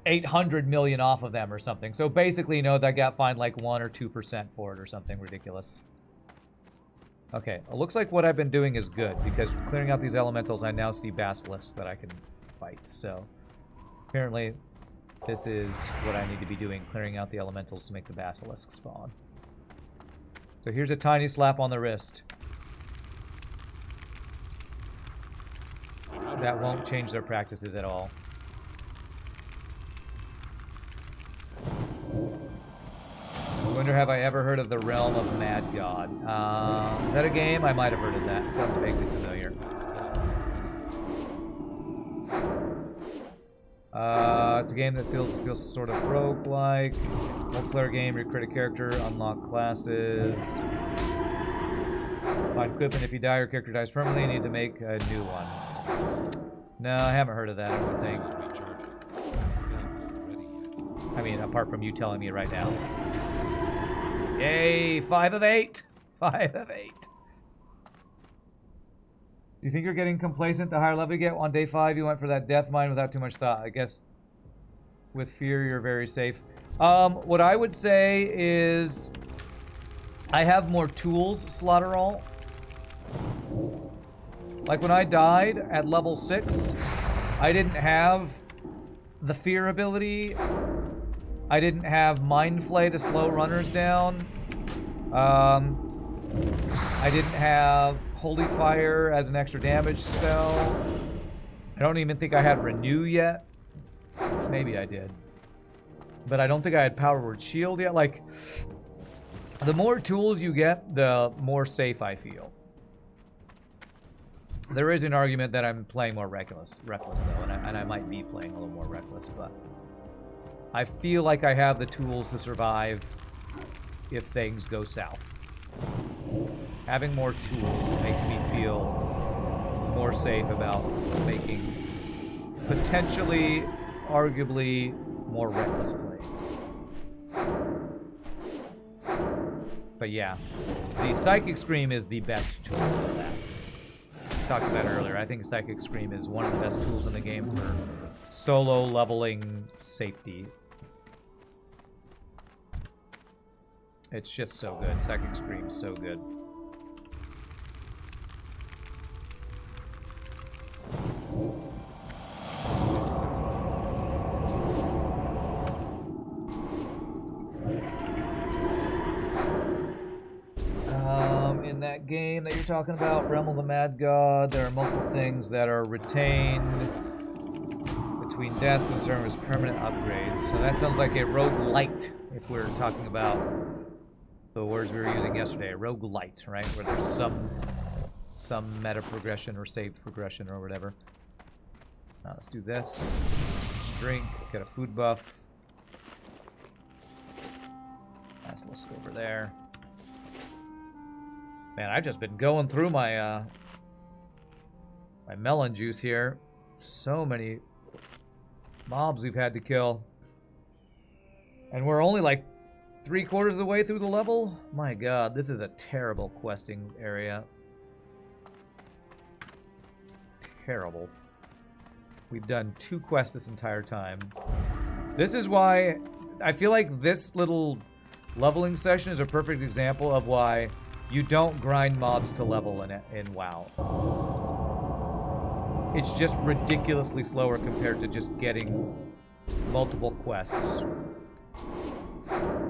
Speaker 1: 800 million off of them or something. So basically, you know, they got fined like 1 or 2% for it or something ridiculous. Okay, it looks like what I've been doing is good, because clearing out these elementals, I now see basilisks that I can fight. So apparently this is what I need to be doing, clearing out the elementals to make the basilisk spawn. So here's a tiny slap on the wrist. That won't change their practices at all. I wonder, have I ever heard of the Realm of Mad God? Is that a game? I might have heard of that. It sounds vaguely familiar. It's a game that feels sort of roguelike. Multiplayer game, recruit a character, unlock classes. Find equipment. If you die, your character dies permanently, you need to make a new one. No, I haven't heard of that, I don't think. I mean, apart from you telling me right now. Yay! 5 of 8! 5 of 8. Do you think you're getting complacent the higher level you get? On day 5, you went for that death mine without too much thought. I guess with fear, you're very safe. What I would say is I have more tools, Slaughterall. Like when I died at level 6, I didn't have the fear ability. I didn't have Mind Flay to slow runners down. I didn't have Holy Fire as an extra damage spell. I don't even think I had Renew yet. Maybe I did. But I don't think I had Power Word Shield yet. Like, the more tools you get, the more safe I feel. There is an argument that I'm playing more reckless though, and I might be playing a little more reckless, but I feel like I have the tools to survive if things go south. Having more tools makes me feel more safe about making potentially, arguably, more reckless plays. But yeah, the Psychic Scream is the best tool for that. I talked about it earlier. I think Psychic Scream is one of the best tools in the game for solo leveling safety. It's just so good. Psychic Scream's so good. that game that you're talking about, Realm of the Mad God, there are multiple things that are retained between deaths in terms of permanent upgrades. So that sounds like a roguelite, if we're talking about the words we were using yesterday, a roguelite, right? Where there's some meta progression or save progression or whatever. Now let's do this. Let's drink, get a food buff. Nice, let's go over there. Man, I've just been going through my my melon juice here. So many mobs we've had to kill. And we're only like 3/4 of the way through the level? My god, this is a terrible questing area. Terrible. We've done 2 quests this entire time. This is why I feel like this little leveling session is a perfect example of why you don't grind mobs to level in WoW. It's just ridiculously slower compared to just getting multiple quests.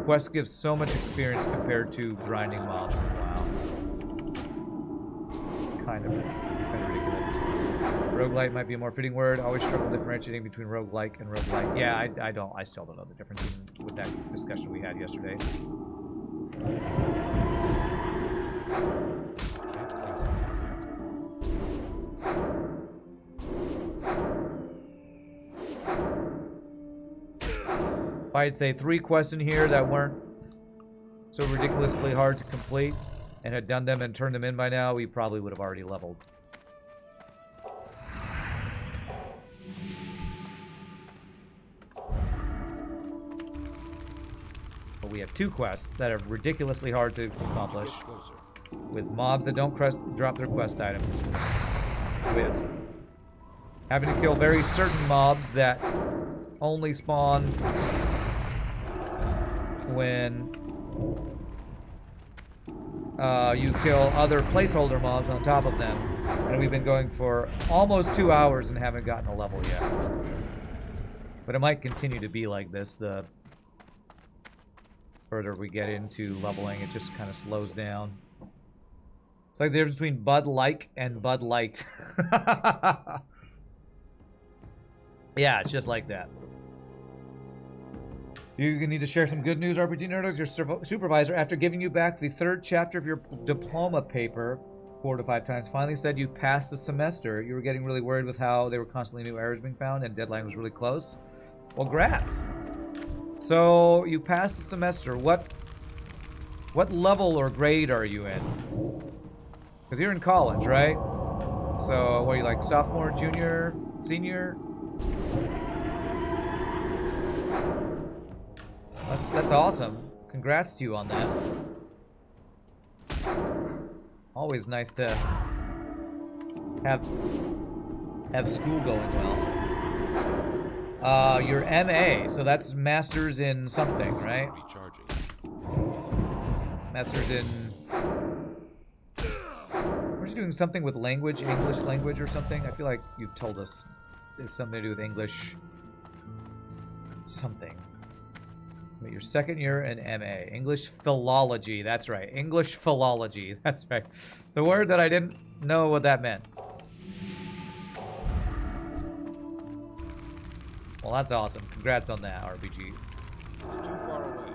Speaker 1: Quests give so much experience compared to grinding mobs in WoW. It's kind of ridiculous. Roguelite might be a more fitting word. I always struggle differentiating between roguelike and roguelite. Yeah, I still don't know the difference even with that discussion we had yesterday. If I'd say 3 quests in here that weren't so ridiculously hard to complete and had done them and turned them in by now, we probably would have already leveled. But we have 2 quests that are ridiculously hard to accomplish with mobs that don't drop their quest items, with having to kill very certain mobs that only spawn when you kill other placeholder mobs on top of them. And we've been going for almost 2 hours and haven't gotten a level yet. But it might continue to be like this. The further we get into leveling, it just kind of slows down. It's like the difference between Bud Like and Bud Light. Yeah, it's just like that. You need to share some good news, RPG Nerdos. Your supervisor, after giving you back the 3rd chapter of your diploma paper 4 to 5 times, finally said you passed the semester. You were getting really worried with how there were constantly new errors being found and deadline was really close. Well, grats. So you passed the semester. What level or grade are you in? Because you're in college, right? So what are you, like, sophomore, junior, senior? That's awesome. Congrats to you on that. Always nice to have school going well. Your MA, so that's Masters in something, right? Masters in... We're doing something with language, English language or something. I feel like you've told us it's something to do with English something. But your 2nd year in MA. English philology. That's right. English philology. That's right. It's the word that I didn't know what that meant. Well, that's awesome. Congrats on that, RPG.
Speaker 2: It's too far away.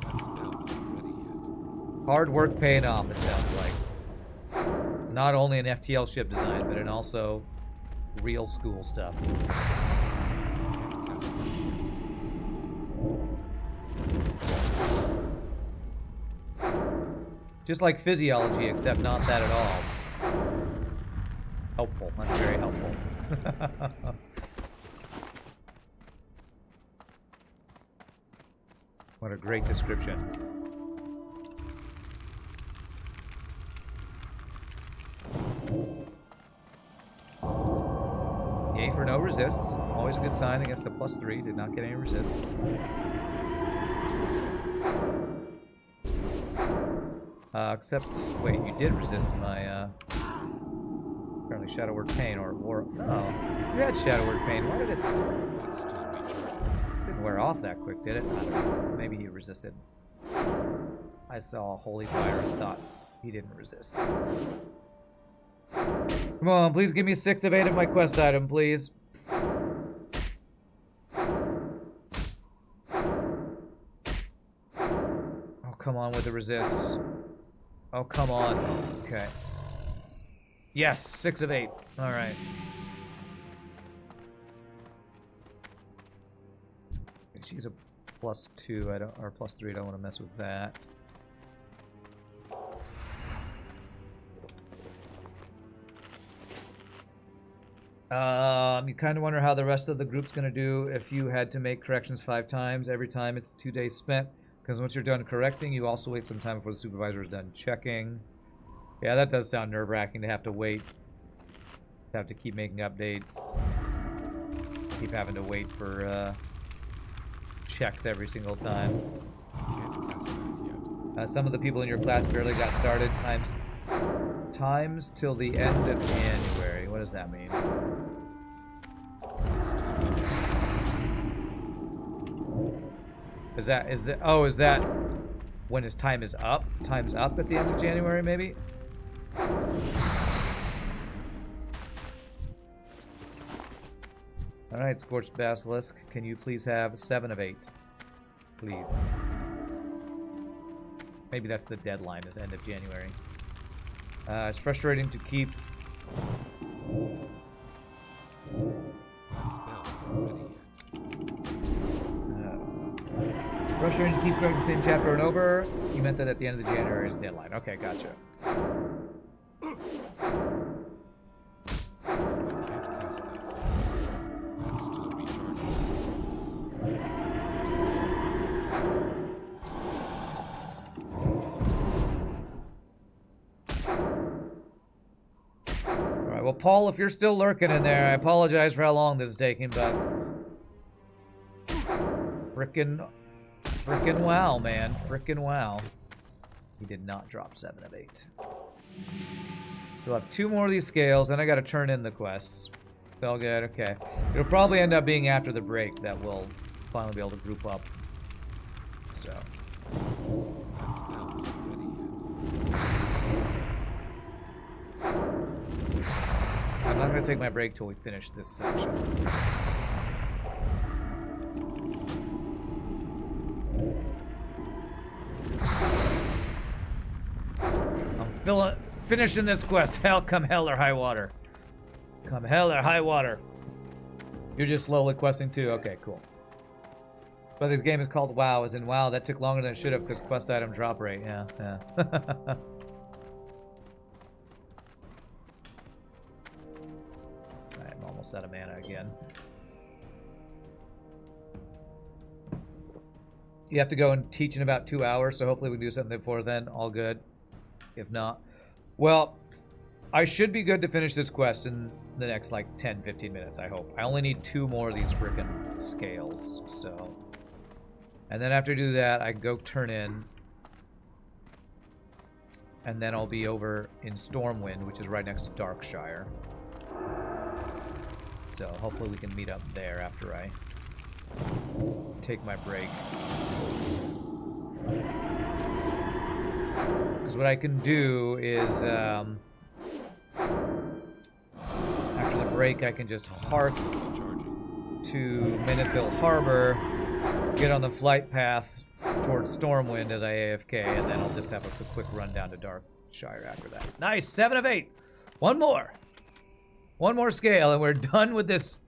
Speaker 2: That spell isn't ready yet.
Speaker 1: Hard work paying off, it sounds like. Not only in FTL ship design, but in also real school stuff. Just like physiology, except not that at all. Helpful. That's very helpful. What a great description. Yay for no resists. Always a good sign against a +3. Did not get any resists. Except, wait, you did resist my, apparently Shadow Word Pain, or no, you had Shadow Word Pain. Why did it...
Speaker 2: That's still recharging.
Speaker 1: Didn't wear off that quick, did it? I don't know. Maybe he resisted. I saw Holy Fire and thought he didn't resist. Come on, please give me 6 of 8 of my quest item, please. Oh, come on with the resists. Oh, come on. Okay. Yes, 6 of 8. All right. She's a +2. I don't, or +3. I don't want to mess with that. You kind of wonder how the rest of the group's gonna do if you had to make corrections 5 times. Every time it's 2 days spent. Because once you're done correcting, you also wait some time before the supervisor is done checking. Yeah, that does sound nerve-wracking to have to wait. To have to keep making updates. Keep having to wait for checks every single time. Some of the people in your class barely got started. Times till the end of January. What does that mean? Is that when his time is up? Time's up at the end of January, maybe? Alright, Scorched Basilisk, can you please have 7 of 8? Please. Maybe that's the deadline, is end of January. It's frustrating to keep...
Speaker 2: That spell isn't ready yet.
Speaker 1: Frustrating to keep correcting the same chapter and over. You meant that at the end of the January is the deadline. Okay, gotcha. Well, Paul, if you're still lurking in there, I apologize for how long this is taking, but... Frickin' wow, man. Frickin' wow. He did not drop 7 of 8. Still have 2 more of these scales, then I gotta turn in the quests. Felt good, okay. It'll probably end up being after the break that we'll finally be able to group up. So...
Speaker 2: That spell isn't ready yet.
Speaker 1: I'm not going to take my break till we finish this section. I'm finishing this quest. Hell, come hell or high water. Come hell or high water. You're just slowly questing too? Okay, cool. But this game is called WoW, as in WoW. That took longer than it should have because quest item drop rate. Yeah, yeah. Out of mana again. You have to go and teach in about 2 hours, so hopefully we can do something before then. All good. If not, well, I should be good to finish this quest in the next like 10-15 minutes, I hope. I only need 2 more of these freaking scales, so. And then after I do that, I go turn in. And then I'll be over in Stormwind, which is right next to Darkshire. So hopefully we can meet up there after I take my break. Because what I can do is, after the break, I can just hearth to Menethil Harbor, get on the flight path towards Stormwind as I AFK, and then I'll just have a quick run down to Darkshire after that. Nice, 7 of 8. One more. One more scale, and we're done with this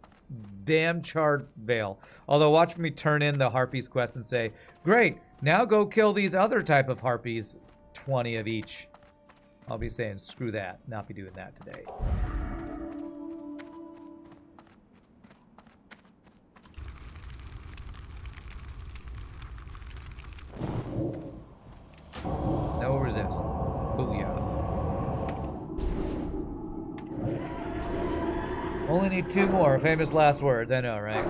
Speaker 1: damn charred veil. Although, watch me turn in the Harpies quest and say, great, now go kill these other type of Harpies, 20 of each. I'll be saying, screw that, not be doing that today. No resist. Booyah. Only need 2 more. Famous last words. I know, right?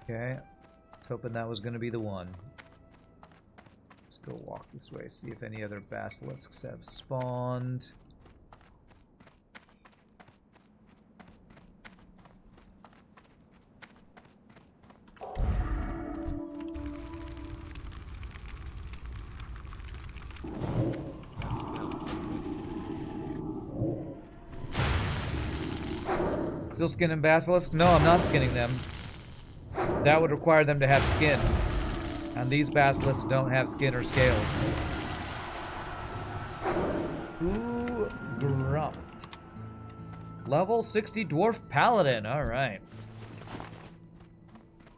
Speaker 1: Okay. I was hoping that was going to be the one. Let's go walk this way, see if any other basilisks have spawned. Still skinning basilisks? No, I'm not skinning them. That would require them to have skin. And these basilisks don't have skin or scales. Ooh, Grump. Level 60 Dwarf Paladin. Alright.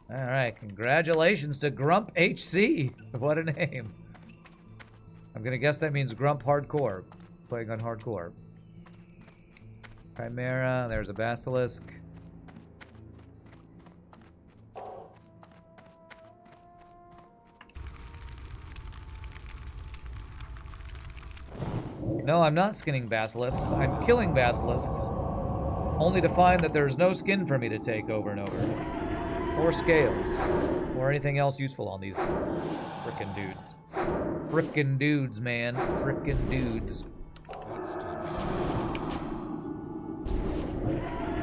Speaker 1: Alright, congratulations to Grump HC. What a name. I'm gonna guess that means Grump Hardcore. Playing on Hardcore. Chimera, there's a basilisk. No, I'm not skinning basilisks. I'm killing basilisks. Only to find that there's no skin for me to take over and over. Or scales. Or anything else useful on these frickin' dudes. Frickin' dudes, man. Frickin' dudes.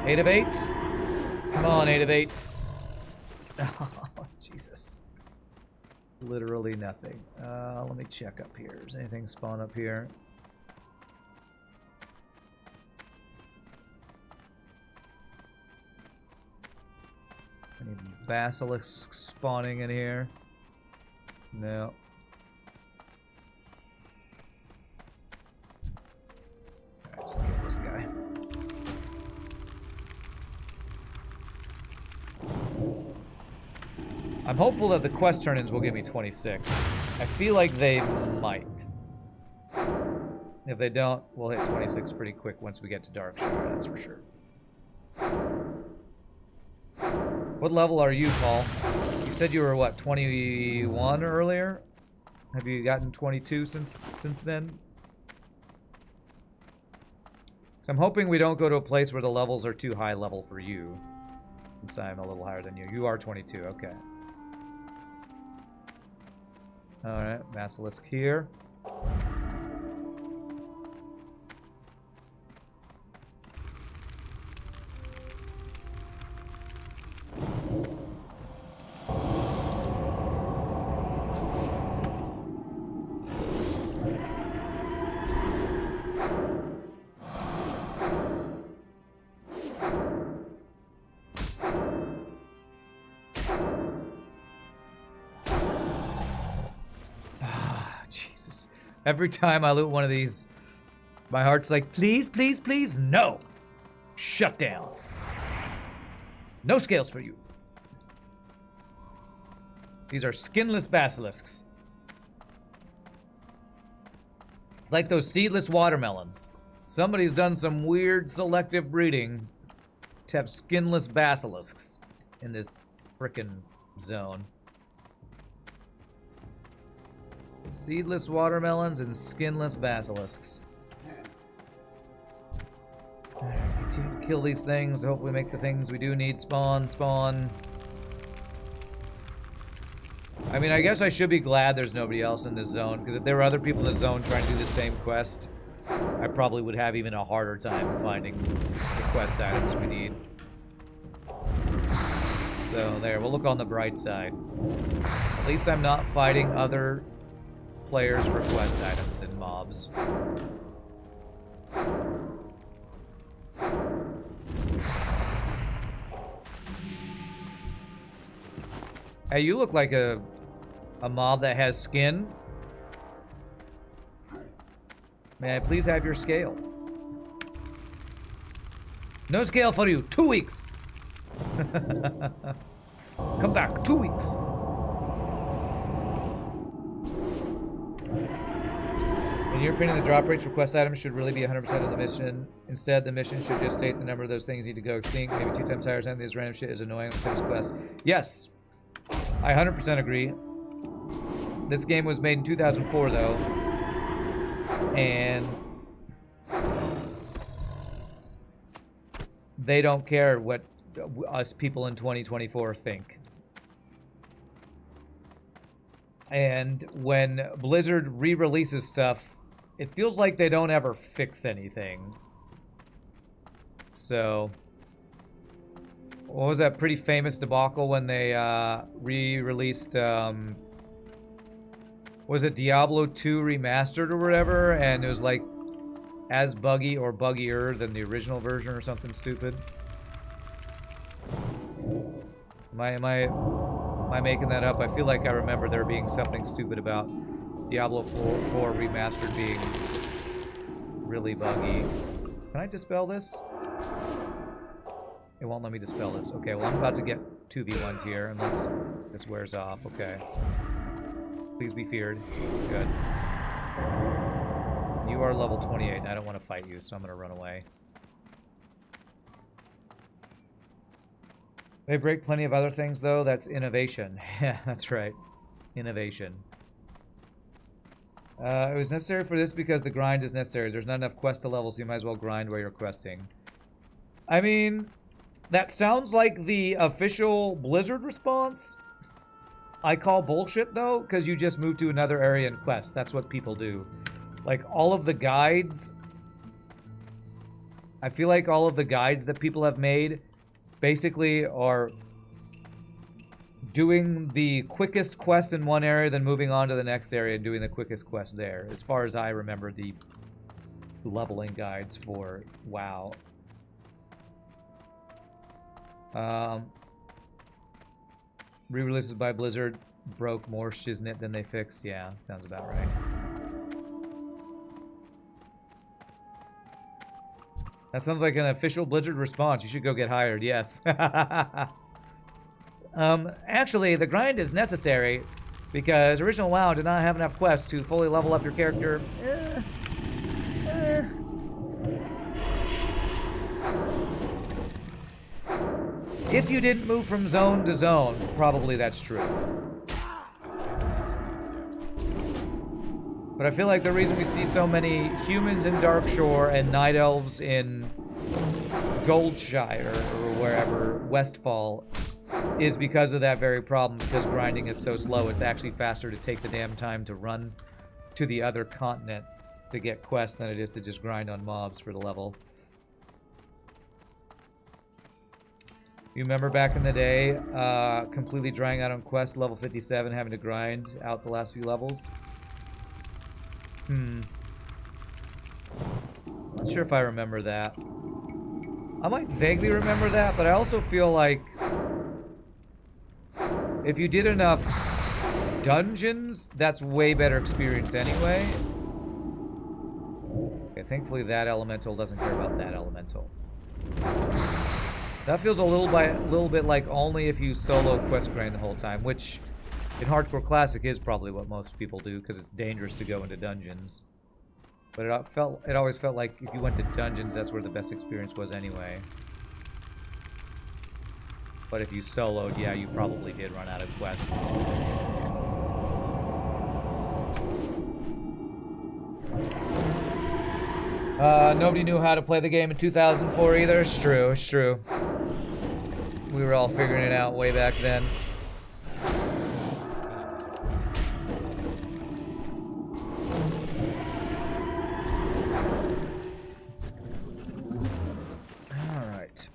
Speaker 1: 8 of 8. Come on, 8 of 8. Oh, Jesus. Literally nothing. Let me check up here. Is anything spawn up here? Any basilisks spawning in here? No. Alright, just kill this guy. I'm hopeful that the quest turn-ins will give me 26. I feel like they might. If they don't, we'll hit 26 pretty quick once we get to Darkshire, that's for sure. What level are you, Paul? You said you were, what, 21 earlier? Have you gotten 22 since then? So I'm hoping we don't go to a place where the levels are too high level for you. Since I'm a little higher than you. You are 22, okay. Alright, basilisk here. Every time I loot one of these, my heart's like, please, please, please, no. Shut down. No scales for you. These are skinless basilisks. It's like those seedless watermelons. Somebody's done some weird selective breeding to have skinless basilisks in this frickin' zone. Seedless watermelons and skinless basilisks. Continue to kill these things to hopefully make the things we do need spawn. I mean, I guess I should be glad there's nobody else in this zone, because if there were other people in the zone trying to do the same quest, I probably would have even a harder time finding the quest items we need. So there, we'll look on the bright side. At least I'm not fighting other players for quest items and mobs. Hey, you look like a mob that has skin. May I please have your scale? No scale for you. 2 weeks. Come back. 2 weeks. In your opinion, the drop rates for quest items should really be 100% of the mission. Instead, the mission should just state the number of those things need to go extinct. Maybe 2 times higher. Something this random shit is annoying when it comes to quests. Yes, I 100% agree. This game was made in 2004, though, and they don't care what us people in 2024 think. And when Blizzard re-releases stuff, it feels like they don't ever fix anything. So, what was that pretty famous debacle when they re-released, was it Diablo 2 Remastered or whatever? And it was like as buggy or buggier than the original version or something stupid. Am I making that up? I feel like I remember there being something stupid about Diablo 4 Remastered being really buggy. Can I dispel this? It won't let me dispel this. Okay, well I'm about to get 2v1s here unless this wears off. Okay. Please be feared. Good. You are level 28 and I don't want to fight you, so I'm going to run away. They break plenty of other things, though. That's innovation. Yeah, that's right. Innovation. It was necessary for this because the grind is necessary. There's not enough quest to level, so you might as well grind while you're questing. I mean, that sounds like the official Blizzard response. I call bullshit, though, because you just move to another area and quest. That's what people do. Like, all of the guides... I feel like all of the guides that people have made basically are doing the quickest quest in one area, then moving on to the next area and doing the quickest quest there. As far as I remember the leveling guides for WoW. Re-releases by Blizzard broke more shiznit than they fixed. Yeah, sounds about right. That sounds like an official Blizzard response. You should go get hired, yes. Actually, the grind is necessary because original WoW did not have enough quests to fully level up your character. If you didn't move from zone to zone, probably that's true. But I feel like the reason we see so many humans in Darkshore and night elves in Goldshire or wherever, Westfall, is because of that very problem, because grinding is so slow. It's actually faster to take the damn time to run to the other continent to get quests than it is to just grind on mobs for the level. You remember back in the day, completely drying out on quests, level 57, having to grind out the last few levels? Not sure if I remember that. I might vaguely remember that, but I also feel like if you did enough dungeons, that's way better experience anyway. Okay, thankfully that elemental doesn't care about that elemental. That feels a little bit like only if you solo quest grind the whole time, which in Hardcore Classic is probably what most people do because it's dangerous to go into dungeons. But it always felt like if you went to dungeons, that's where the best experience was anyway. But if you soloed, yeah, you probably did run out of quests. Nobody knew how to play the game in 2004 either. It's true, it's true. We were all figuring it out way back then. Alright.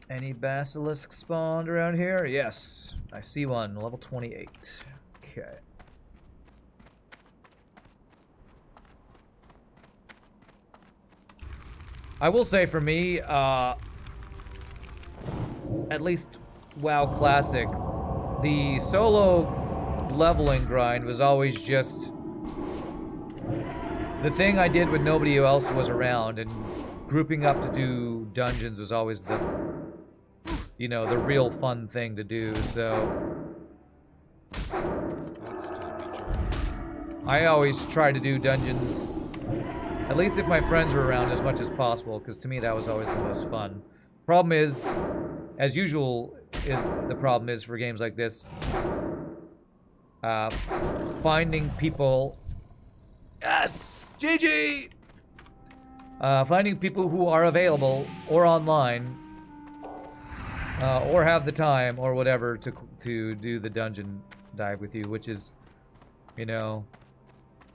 Speaker 1: Any basilisk spawned around here? Yes. I see one, level 28. Okay. I will say for me, at least WoW Classic, the solo leveling grind was always just the thing I did when nobody else was around, and grouping up to do dungeons was always the, you know, the real fun thing to do, so I always try to do dungeons, at least if my friends were around, as much as possible, because to me that was always the most fun. Problem is, as usual, the problem is for games like this, finding people. Yes, GG. Finding people who are available or online, or have the time or whatever to do the dungeon dive with you, which is You know,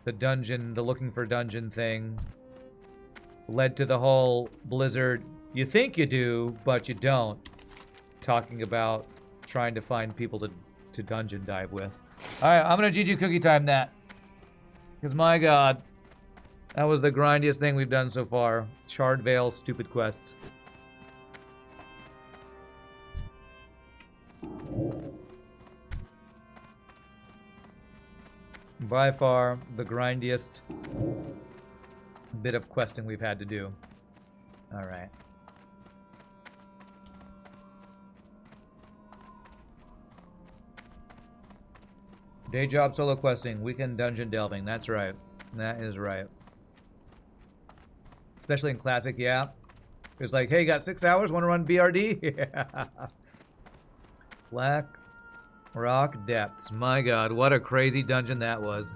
Speaker 1: the dungeon, the looking for dungeon thing led to the whole Blizzard, you think you do, but you don't. Talking about trying to find people to dungeon dive with. Alright, I'm gonna GG cookie time that. Because my god, that was the grindiest thing we've done so far. Charred Vale, stupid quests. By far, the grindiest bit of questing we've had to do. Alright. Day job solo questing, weekend dungeon delving. That's right. That is right. Especially in Classic, yeah. It's like, hey, got 6 hours? Want to run BRD? Yeah. Black Rock Depths. My god, what a crazy dungeon that was.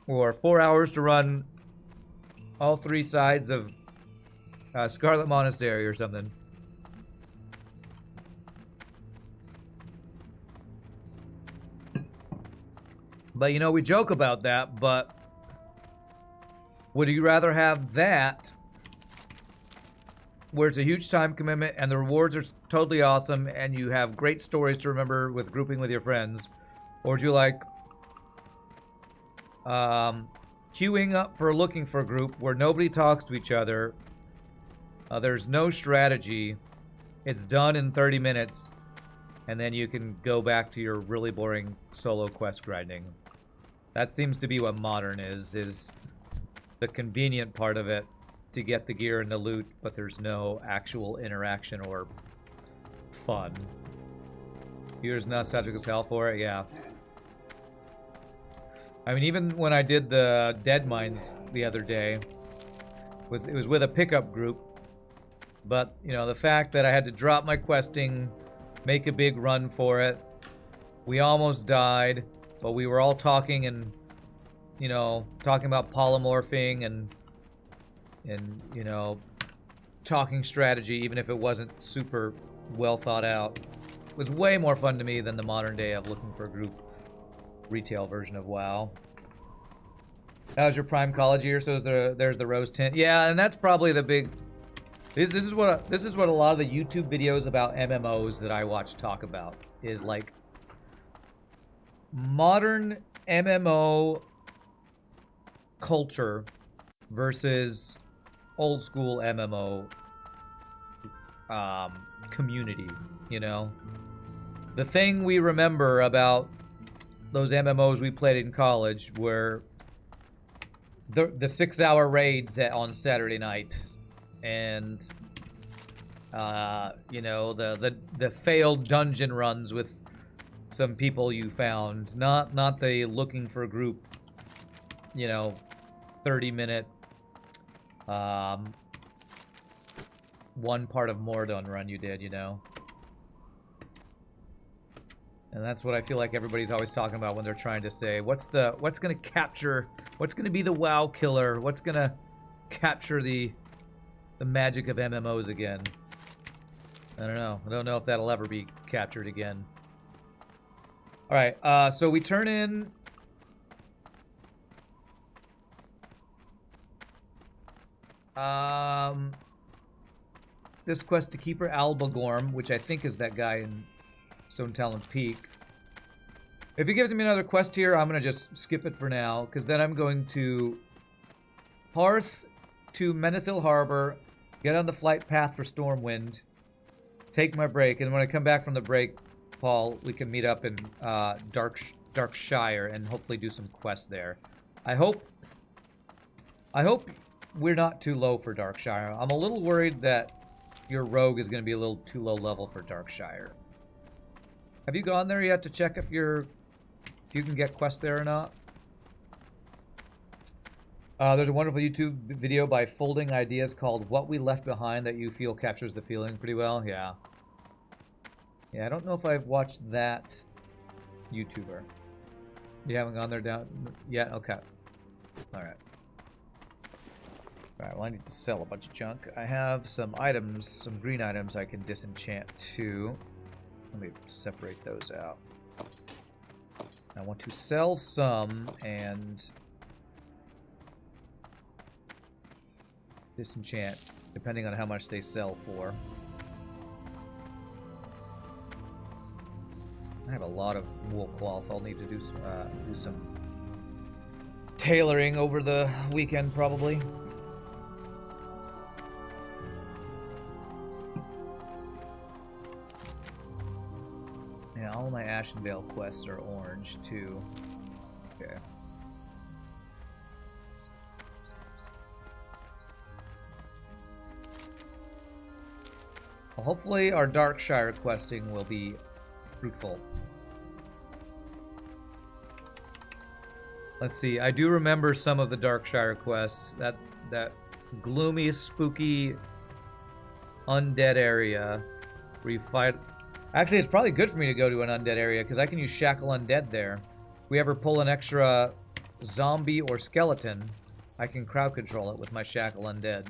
Speaker 1: Or 4 hours to run all 3 sides of Scarlet Monastery or something. But you know, we joke about that, but would you rather have that, where it's a huge time commitment and the rewards are totally awesome and you have great stories to remember with grouping with your friends, or would you like queuing up for looking for a group where nobody talks to each other, there's no strategy, it's done in 30 minutes, and then you can go back to your really boring solo quest grinding? That seems to be what modern is the convenient part of it to get the gear and the loot, but there's no actual interaction or fun. Here's nostalgic as hell for it, yeah. I mean, even when I did the Dead Mines the other day, it was with a pickup group, but, you know, the fact that I had to drop my questing, make a big run for it, we almost died, but we were all talking and, you know, talking about polymorphing and you know, talking strategy, even if it wasn't super well thought out. It was way more fun to me than the modern day of looking for a group retail version of WoW. That was your prime college year, so there's the rose tint. Yeah, and that's probably the big... This is what a lot of the YouTube videos about MMOs that I watch talk about, is like modern MMO culture versus old school MMO community, you know? The thing we remember about those MMOs we played in college were the 6-hour raids on Saturday night, and you know, the failed dungeon runs with some people you found, not the looking for a group, you know, 30-minute one part of Mordon run you did, you know. And that's what I feel like everybody's always talking about when they're trying to say, what's gonna capture, what's gonna be the WoW killer, what's gonna capture the magic of MMOs again. I don't know. I don't know if that'll ever be captured again. Alright, so we turn in this quest to Keeper Albagorm, which I think is that guy in Stone Talon Peak. If he gives me another quest here, I'm going to just skip it for now, because then I'm going to Hearth to Menethil Harbor, get on the flight path for Stormwind, take my break, and when I come back from the break, Paul, we can meet up in Darkshire and hopefully do some quests there. I hope we're not too low for Darkshire. I'm a little worried that your rogue is going to be a little too low level for Darkshire. Have you gone there yet to check if you can get quests there or not? There's a wonderful YouTube video by Folding Ideas called What We Left Behind that you feel captures the feeling pretty well. Yeah. Yeah, I don't know if I've watched that YouTuber. You haven't gone there down yet? Okay. Alright. Alright, well I need to sell a bunch of junk. I have some items, some green items I can disenchant too. Let me separate those out. I want to sell some and disenchant, depending on how much they sell for. I have a lot of wool cloth. I'll need to do some tailoring over the weekend, probably. Yeah, all my Ashendale quests are orange, too. Okay. Well, hopefully our Darkshire questing will be fruitful. Let's see. I do remember some of the Darkshire quests. That gloomy, spooky, undead area where you fight. Actually, it's probably good for me to go to an undead area because I can use Shackle Undead there. If we ever pull an extra zombie or skeleton, I can crowd control it with my Shackle Undead.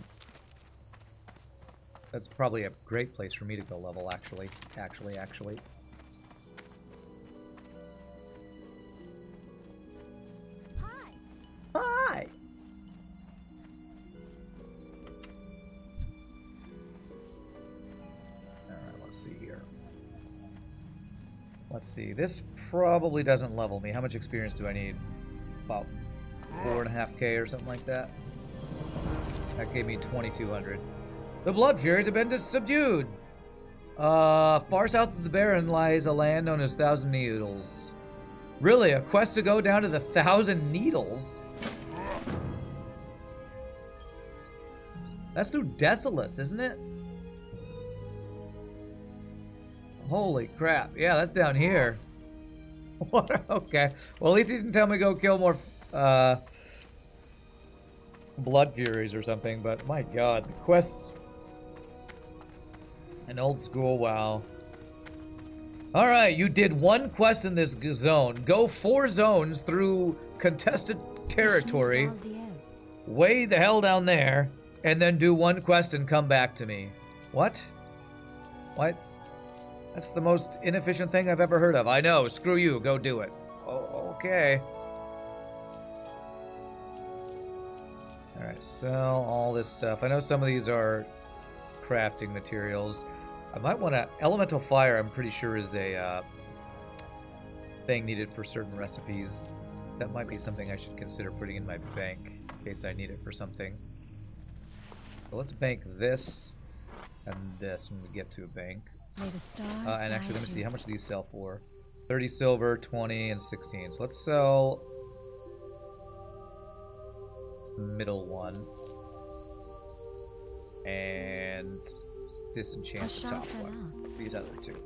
Speaker 1: That's probably a great place for me to go level, actually. Actually. Hi! Alright, let's see here. Let's see. This probably doesn't level me. How much experience do I need? About 4.5k or something like that. That gave me 2,200. The Blood Furies have been subdued! Far south of the Baron lies a land known as Thousand Needles. Really? A quest to go down to the Thousand Needles? That's through Desolus, isn't it? Holy crap. Yeah, that's down here. What? Okay. Well, at least he didn't tell me to go kill more Blood Furies or something, but my god, the quests... An old school WoW. Alright, you did one quest in this zone. Go 4 zones through contested territory. Way the hell down there. And then do 1 quest and come back to me. What? What? That's the most inefficient thing I've ever heard of. I know. Screw you. Go do it. Oh, okay. Alright, sell all this stuff. I know some of these are crafting materials. I might want to... Elemental Fire, I'm pretty sure, is a thing needed for certain recipes. That might be something I should consider putting in my bank in case I need it for something. So let's bank this and this when we get to a bank.
Speaker 3: May the stars
Speaker 1: And actually, let me
Speaker 3: guide
Speaker 1: see.
Speaker 3: you.
Speaker 1: How much do these sell for? 30 silver, 20, and 16. So let's sell... middle one. And disenchant the top one. These other two.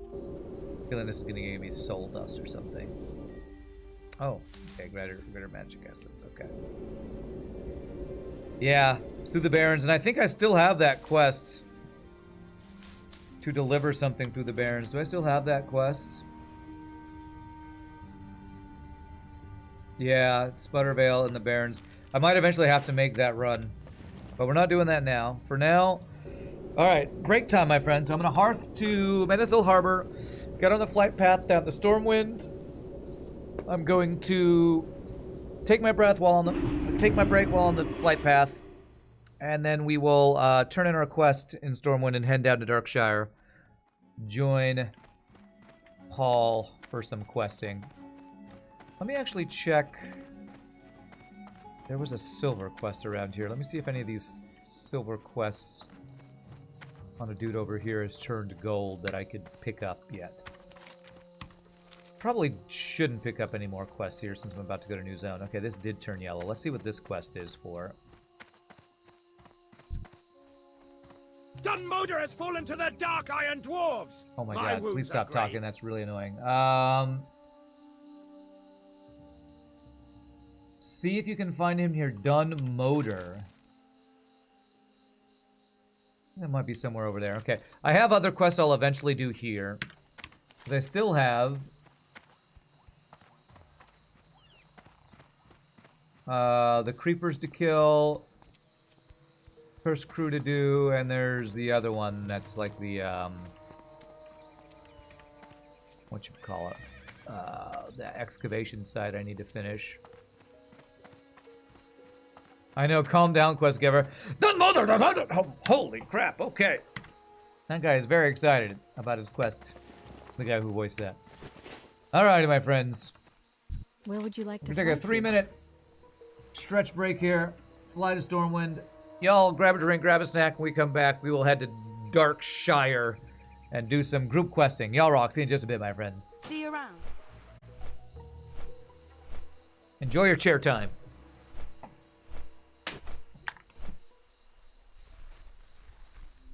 Speaker 1: Feeling this is gonna give me soul dust or something. Oh, okay, greater magic essence, okay. Yeah, it's through the Barrens, and I think I still have that quest to deliver something through the Barrens. Do I still have that quest? Yeah, Sputtervale and the Barrens. I might eventually have to make that run, but we're not doing that now. For now, all right, break time, my friends. I'm gonna hearth to Menethil Harbor, get on the flight path down the Stormwind. I'm going to take my break while on the flight path, and then we will turn in our quest in Stormwind and head down to Darkshire. Join Paul for some questing. Let me actually check. There was a silver quest around here. Let me see if any of these silver quests on a dude over here has turned gold that I could pick up yet. Probably shouldn't pick up any more quests here since I'm about to go to a new zone. Okay, this did turn yellow. Let's see what this quest is for.
Speaker 2: Dunmoder has fallen to the Dark Iron Dwarves!
Speaker 1: Oh my god, please
Speaker 2: wounds
Speaker 1: stop
Speaker 2: are great.
Speaker 1: talking. That's really annoying. See if you can find him here. Dunmoder. That might be somewhere over there. Okay. I have other quests I'll eventually do here. Because I still have... the creepers to kill. first crew to do, and there's the other one that's like the what you call it, the excavation site I need to finish. I know, calm down, quest giver. Holy crap! Okay, that guy is very excited about his quest. The guy who voiced that. Alrighty, my friends.
Speaker 3: Where would you like to
Speaker 1: We're gonna take a 3-minute stretch break here. Fly to Stormwind. Y'all grab a drink, grab a snack. When we come back, we will head to Darkshire and do some group questing. Y'all rock. See you in just a bit, my friends.
Speaker 3: See you around.
Speaker 1: Enjoy your chair time.